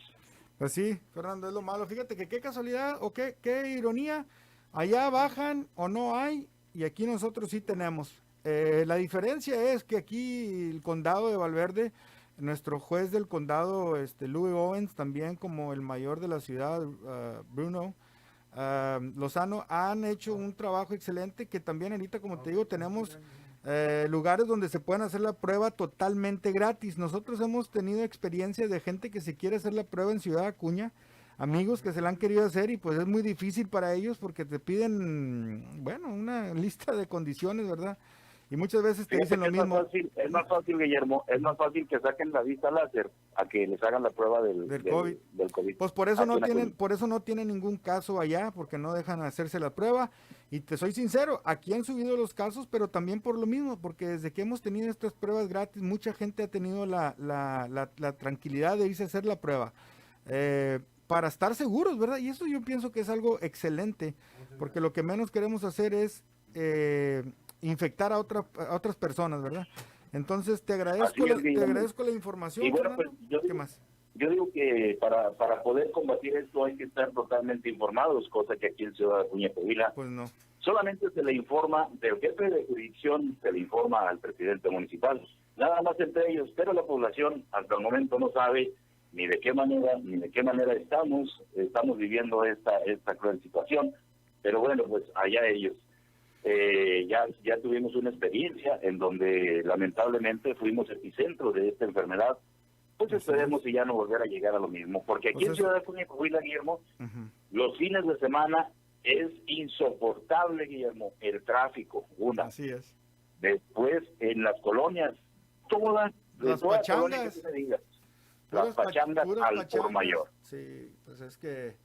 Pues sí, Fernando, es lo malo. Fíjate que qué casualidad o qué ironía. Allá bajan o no hay, y aquí nosotros sí tenemos. La diferencia es que aquí el condado de Valverde, nuestro juez del condado, Louis Owens, también como el mayor de la ciudad, Bruno Lozano, han hecho un trabajo excelente, que también ahorita, como te digo, tenemos lugares donde se pueden hacer la prueba totalmente gratis. Nosotros hemos tenido experiencias de gente que se quiere hacer la prueba en Ciudad Acuña, amigos que se la han querido hacer, y pues es muy difícil para ellos porque te piden, bueno, una lista de condiciones, ¿verdad? Y muchas veces te Fíjate dicen lo que mismo. es más fácil, Guillermo, es más fácil que saquen la vista láser a que les hagan la prueba del COVID. del COVID. Pues por eso Aquí no en tienen, Acuña. por eso no tienen ningún caso allá, porque no dejan hacerse la prueba. Y te soy sincero, aquí han subido los casos, pero también por lo mismo, porque desde que hemos tenido estas pruebas gratis, mucha gente ha tenido la tranquilidad de irse a hacer la prueba. Para estar seguros, ¿verdad? Y eso yo pienso que es algo excelente, porque lo que menos queremos hacer es infectar a otras personas, ¿verdad? Entonces te agradezco, Así es, Guillermo. te agradezco la información. Y bueno, Fernando. pues ¿Qué más? yo digo que para poder combatir esto hay que estar totalmente informados, cosa que aquí en Ciudad Acuña, Coahuila, Pues no. solamente se le informa del jefe de jurisdicción, se le informa al presidente municipal, nada más entre ellos, pero la población hasta el momento no sabe ni de qué manera estamos viviendo esta cruel situación, pero bueno, pues allá ellos. Ya tuvimos una experiencia en donde lamentablemente fuimos epicentro de esta enfermedad, pues esperemos y ya no volver a llegar a lo mismo, porque aquí Pues en eso. Ciudad Acuña, Coahuila, Guillermo, Ujú. los fines de semana es insoportable, Guillermo, el tráfico, una. Así es. Después, en las colonias, todas, de Las toda colonia que pachangas. tú me digas, Puras las pachangas puras al por pachangas. mayor. Sí, pues es que...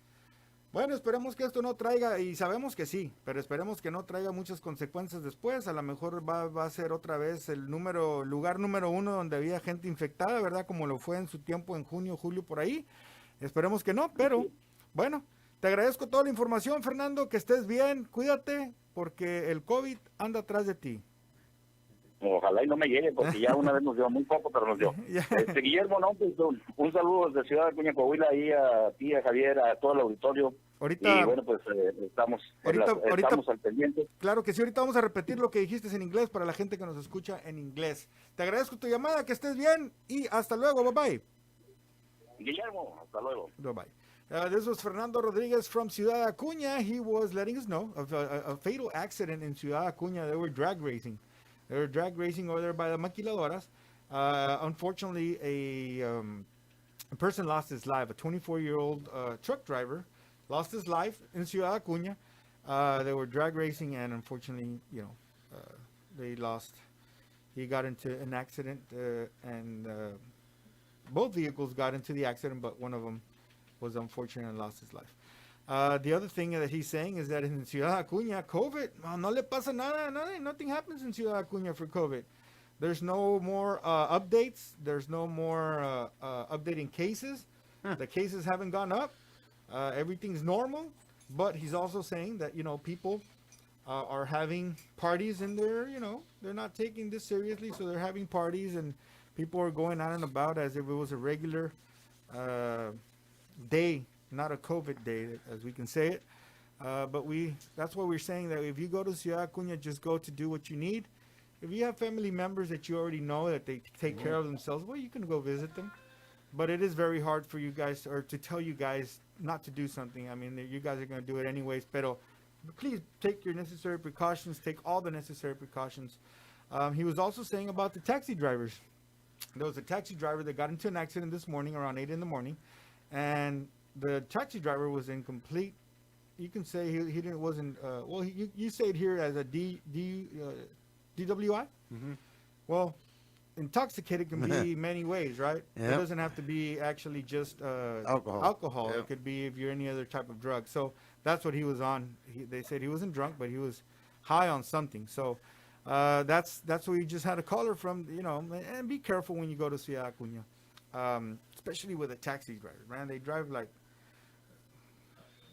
Bueno, esperemos que esto no traiga, y sabemos que sí, pero esperemos que no traiga muchas consecuencias después. A lo mejor va a ser otra vez el lugar número 1 donde había gente infectada, ¿verdad? Como lo fue en su tiempo en junio, julio, por ahí. Esperemos que no, pero bueno, te agradezco toda la información, Fernando, que estés bien, cuídate, porque el COVID anda atrás de ti. Ojalá y no me llegue, porque ya una vez nos dio muy poco, pero nos dio. Ya. Guillermo, no, pues, un saludo desde Ciudad Acuña, Coahuila, ahí a ti, a Javier, a todo el auditorio. Ahorita, Y bueno, pues estamos al pendiente. claro que sí, ahorita vamos a repetir lo que dijiste en inglés para la gente que nos escucha en inglés. Te agradezco tu llamada, que estés bien y hasta luego, bye bye. Guillermo, hasta luego. Bye bye. This was Fernando Rodriguez from Ciudad Acuña. He was letting us know of a fatal accident in Ciudad Acuña. They were drag racing. They were drag racing over there by the maquiladoras. Unfortunately, a person lost his life. A 24-year-old truck driver lost his life in Ciudad Acuña. They were drag racing, and unfortunately, they lost. He got into an accident, and both vehicles got into the accident, but one of them was unfortunate and lost his life. The other thing that he's saying is that in Ciudad Acuña, COVID, no le pasa nada, nothing happens in Ciudad Acuña for COVID. There's no more updates. There's no more updating cases. The cases haven't gone up. Everything's normal. But he's also saying that, people are having parties and they're not taking this seriously. So they're having parties and people are going out and about as if it was a regular day, not a COVID day, as we can say it. But that's why we're saying that if you go to Ciudad Acuña, just go to do what you need. If you have family members that you already know that they take care of themselves, well, you can go visit them. But it is very hard for you guys, or to tell you guys not to do something. I mean, you guys are going to do it anyways. But please take your necessary precautions. Take all the necessary precautions. He was also saying about the taxi drivers. There was a taxi driver that got into an accident this morning around 8 in the morning. And the taxi driver was in complete, you can say he wasn't, you say it here as a DWI? Mm-hmm. Well, intoxicated can be many ways, right? Yep. It doesn't have to be actually just Alcohol. It could be if you're any other type of drug. So that's what he was on. They said he wasn't drunk, but he was high on something. So that's where you just had a caller from, and be careful when you go to Ciudad Acuña, especially with a taxi driver, man. They drive like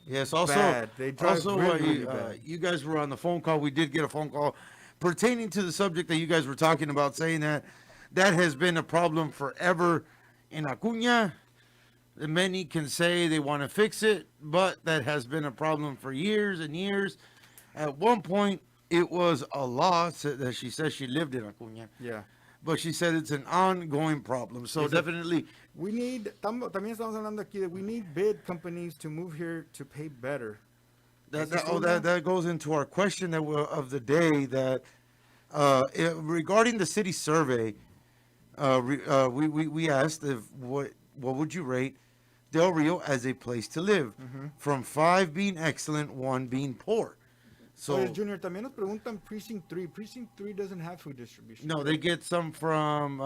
Yes, also, bad. They drive really bad. You guys were on the phone call. We did get a phone call pertaining to the subject that you guys were talking about, saying that has been a problem forever in Acuña. Many can say they want to fix it, but that has been a problem for years and years. At one point, it was a law that she says she lived in Acuña. Yeah. But she said it's an ongoing problem. So definitely, we need, también estamos hablando aquí that we need bid companies to move here to pay better. that goes into our question of the day, that regarding the city survey, we asked what would you rate Del Rio as a place to live, from 5 being excellent, 1 being poor. So Oye, Junior, también nos preguntan Precinct 3. Precinct 3 doesn't have food distribution. no, they get some from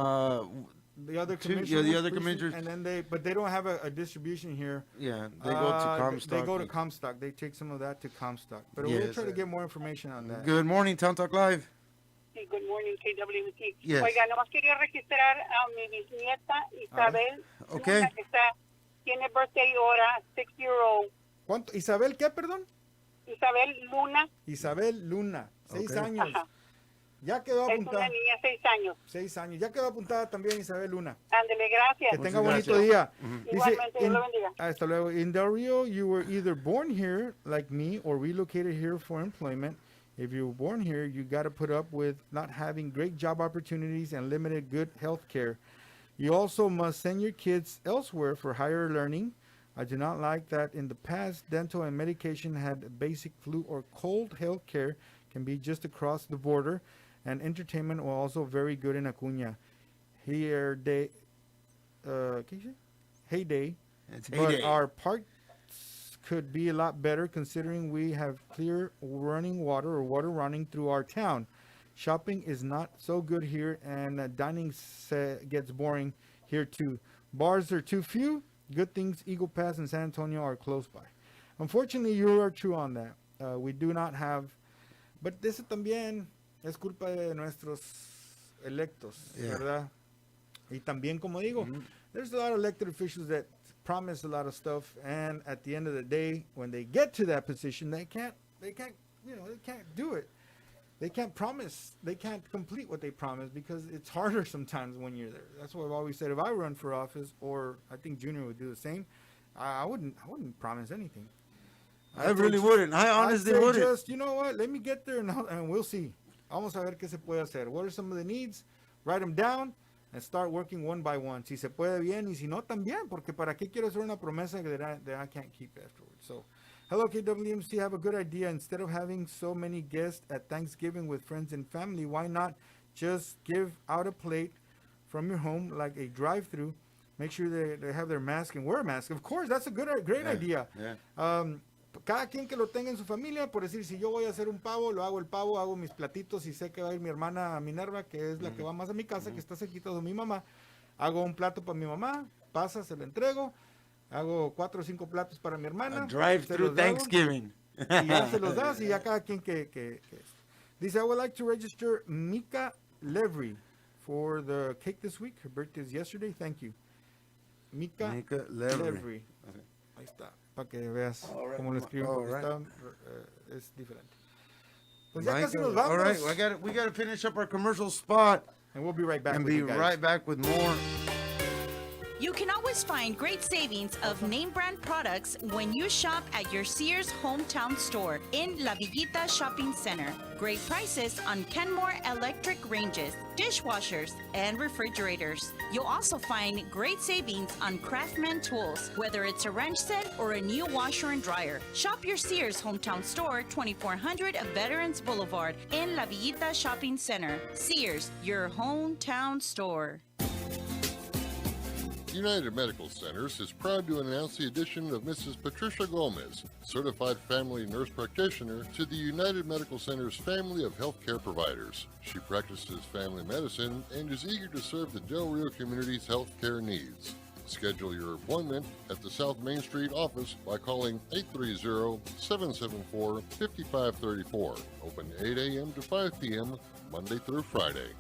the other two- yeah, commissioners. the other precinct, commissioners. And then but they don't have a distribution here. Yeah, they go to Comstock. They go to Comstock. They take some of that to Comstock. But we'll Yes. try to get more information on that. Good morning, Town Talk Live. Sí, good morning, KWMC. Yes. Oiga, nomás quería registrar a mi bisnieta Isabel, Okay. Luna, que tiene birthday ahora, 6-year-old. ¿Cuánto? ¿Isabel qué, perdón? Isabel Luna, Isabel Luna, 6 Okay. años. Ajá. Ya quedó es apuntada. una niña 6 años. 6 años. Ya quedó apuntada también Isabel Luna. Ándele, gracias. Que tenga Muchas bonito día. Igualmente, Dios lo bendiga. Hasta luego. In Del Rio, you were either born here, like me, or relocated here for employment. If you were born here, you got to put up with not having great job opportunities and limited good health care. You also must send your kids elsewhere for higher learning. I do not like that in the past, dental and medication had basic flu or cold health care can be just across the border, and entertainment was also very good in Acuña. Here they, ¿qué dice? Heyday, It's but heyday. our parks could be a lot better considering we have clear running water or water running through our town. Shopping is not so good here, and dining gets boring here too. Bars are too few. Good things Eagle Pass and San Antonio are close by. Unfortunately, you are true on that. We do not have, but this también es culpa de nuestros electos, Yeah. ¿verdad? Y también, como digo, there's a lot of elected officials that promise a lot of stuff, and at the end of the day, when they get to that position, they can't do it. They can't promise. They can't complete what they promise because it's harder sometimes when you're there. That's what I've always said. If I run for office, or I think Junior would do the same, I wouldn't promise anything. I really wouldn't. I honestly I'd say wouldn't. just, you know what? Let me get there and we'll see. Vamos a ver qué se puede hacer. What are some of the needs? Write them down and start working one by one. Si se puede bien y si no también, porque para qué quiero hacer una promesa that I can't keep afterwards. So, hello KWMC, have a good idea. Instead of having so many guests at Thanksgiving with friends and family, why not just give out a plate from your home like a drive-through? Make sure they have their mask and wear a mask. Of course, that's a great idea. Yeah. Cada quien que lo tenga en su familia, por decir, si yo voy a hacer un pavo, lo hago el pavo, hago mis platitos y sé que va a ir mi hermana Minerva, que es la que va más a mi casa, que está cerquita de mi mamá. Hago un plato para mi mamá, pasa, se lo entrego. Hago 4 o 5 platos para mi hermana. A drive-through Thanksgiving. Y ya se los das y ya cada quien que Dice, I would like to register Mika Levry for the cake this week. Her birthday is yesterday. Thank you. Mika Levry. Okay. Ahí está, para que veas cómo lo escribo. All right. Es diferente. Pues ya casi nos All vamos. right, we got to finish up our commercial spot. And we'll be right back and with be you guys. right back with more. You can always find great savings of name brand products when you shop at your Sears hometown store in La Villita Shopping Center. Great prices on Kenmore electric ranges, dishwashers, and refrigerators. You'll also find great savings on Craftsman tools, whether it's a wrench set or a new washer and dryer. Shop your Sears hometown store, 2400 Veterans Boulevard in La Villita Shopping Center. Sears, your hometown store. United Medical Centers is proud to announce the addition of Mrs. Patricia Gomez, Certified Family Nurse Practitioner, to the United Medical Centers family of healthcare providers. She practices family medicine and is eager to serve the Del Rio community's healthcare needs. Schedule your appointment at the South Main Street office by calling 830-774-5534. Open 8 a.m. to 5 p.m. Monday through Friday.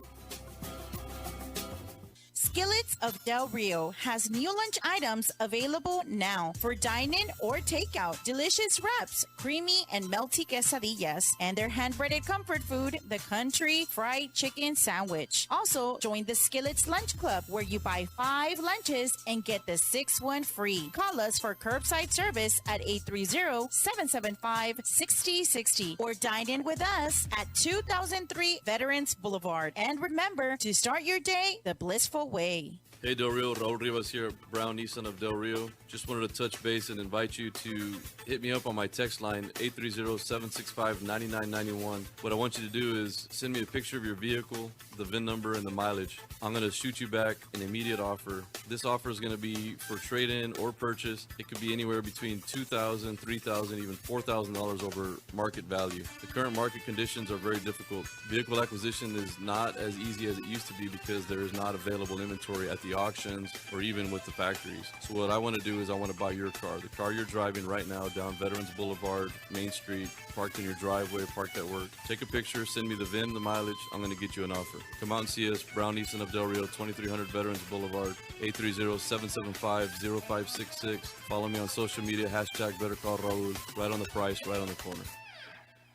Skillets of Del Rio has new lunch items available now for dine-in or takeout. Delicious wraps, creamy and melty quesadillas, and their hand-breaded comfort food, the country fried chicken sandwich. Also, join the Skillets Lunch Club, where you buy 5 lunches and get the 6th one free. Call us for curbside service at 830-775-6060 or dine in with us at 2003 Veterans Boulevard. And remember to start your day the blissful way. Hey Del Rio, Raul Rivas here, Brown Nissan of Del Rio. Just wanted to touch base and invite you to hit me up on my text line, 830-765-9991. What I want you to do is send me a picture of your vehicle, the VIN number, and the mileage. I'm going to shoot you back an immediate offer. This offer is going to be for trade-in or purchase. It could be anywhere between $2,000, $3,000, even $4,000 over market value. The current market conditions are very difficult. Vehicle acquisition is not as easy as it used to be because there is not available inventory at the auctions or even with the factories. So what I want to do is I want to buy your car, the car you're driving right now down Veterans Boulevard, Main Street, parked in your driveway, parked at work. Take a picture, send me the VIN, the mileage. I'm going to get you an offer. Come out and see us, Brown Nissan of Del Rio, 2300 Veterans Boulevard, 830-775-0566. Follow me on social media, hashtag Better Call Raul, right on the price, right on the corner.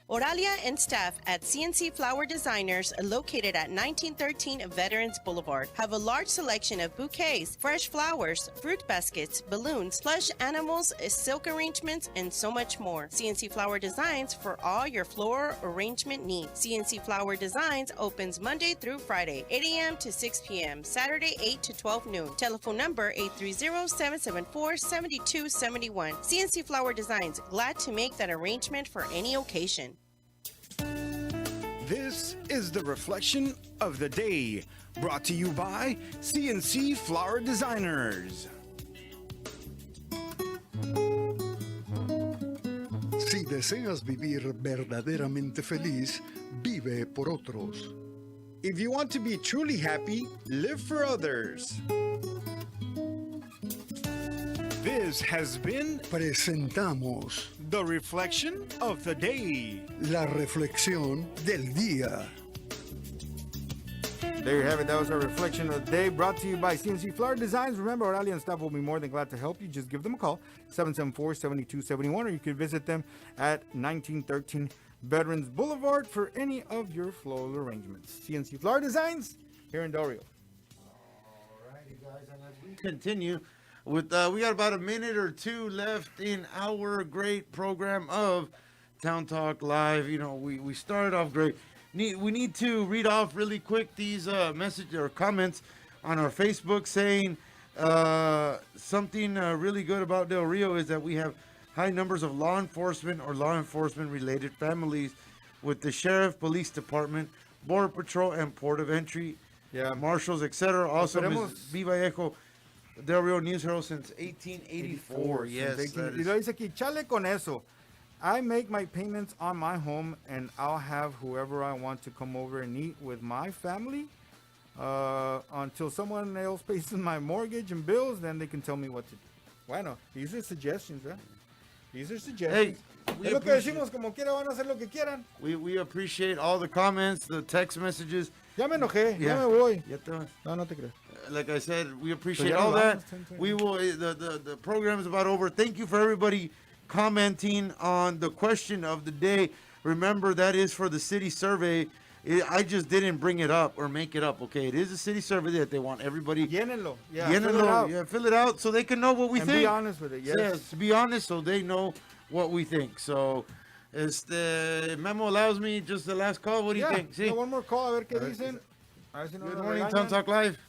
Oralia and staff at CNC Flower Designers, located at 1913 Veterans Boulevard, have a large selection of bouquets, fresh flowers, fruit baskets, balloons, plush animals, silk arrangements, and so much more. CNC Flower Designs for all your floral arrangement needs. CNC Flower Designs opens Monday through Friday, 8 a.m. to 6 p.m., Saturday 8 to 12 noon. Telephone number 830-774-7271. CNC Flower Designs, glad to make that arrangement for any occasion. This is the reflection of the day, brought to you by CNC Flower Designers. Si deseas vivir verdaderamente feliz, vive por otros. If you want to be truly happy, live for others. This has been Presentamos the reflection of the day. la reflexión del día. There you have it. That was our reflection of the day, brought to you by CNC Flower Designs. Remember, Oralia and staff will be more than glad to help you. Just give them a call, 774-7271, or you can visit them at 1913 Veterans Boulevard for any of your floral arrangements. CNC Flower Designs here in Del Rio. Alrighty, guys, and as we continue with, we got about a minute or two left in our great program of Town Talk Live. You know, we started off great. We need to read off really quick these messages or comments on our Facebook saying something really good about Del Rio is that we have high numbers of law enforcement or law enforcement related families with the sheriff, police department, border patrol, and port of entry, marshals, etc. Also, Ms. V. Vallejo, Del Rio News Herald since 1884. Yes. Y lo dice aquí, chale con eso. I make my payments on my home, and I'll have whoever I want to come over and eat with my family until someone else pays my mortgage and bills. Then they can tell me what to do. Bueno, these are suggestions, right? These are suggestions. Hey, es lo que decimos, como quiera van a hacer lo que quieran. We appreciate all the comments, the text messages. Ya me enojé, ya me voy. Ya te vas. No te creas. Like I said, we appreciate all that. We will. The program is about over. Thank you for everybody commenting on the question of the day. Remember, that is for the city survey. I just didn't bring it up or make it up. Okay, it is a city survey that they want everybody. Llénenlo. Yeah, fill it out so they can know what we think. Be honest with it. Yes. To be honest, so they know what we think. So, Memo allows me just the last call. What do you think? Sí. One more call. A ver qué dicen. Good morning, Town Talk Live.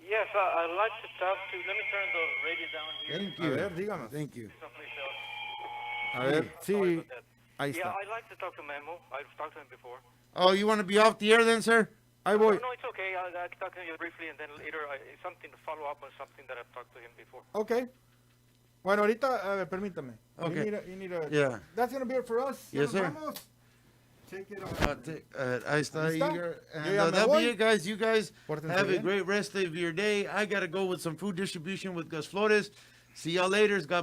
Yes, I'd like to talk to. Let me turn the radio down here. Thank you. A ver, dígame. Thank you. A ver, sí. Ahí está. Yeah, I'd like to talk to Memo. I've talked to him before. Oh, you want to be off the air then, sir? Ahí voy. No, it's okay. I'll talk to you briefly, and then later something to follow up on something that I've talked to him before. Okay. Bueno, ahorita, a ver, permítame. Okay. You need a, yeah. That's going to be it for us. Yes, sir. Vamos. Take it on. Ahí está. And that'll be it, guys. You guys have a great rest of your day. I got to go with some food distribution with Gus Flores. See y'all later. God bless.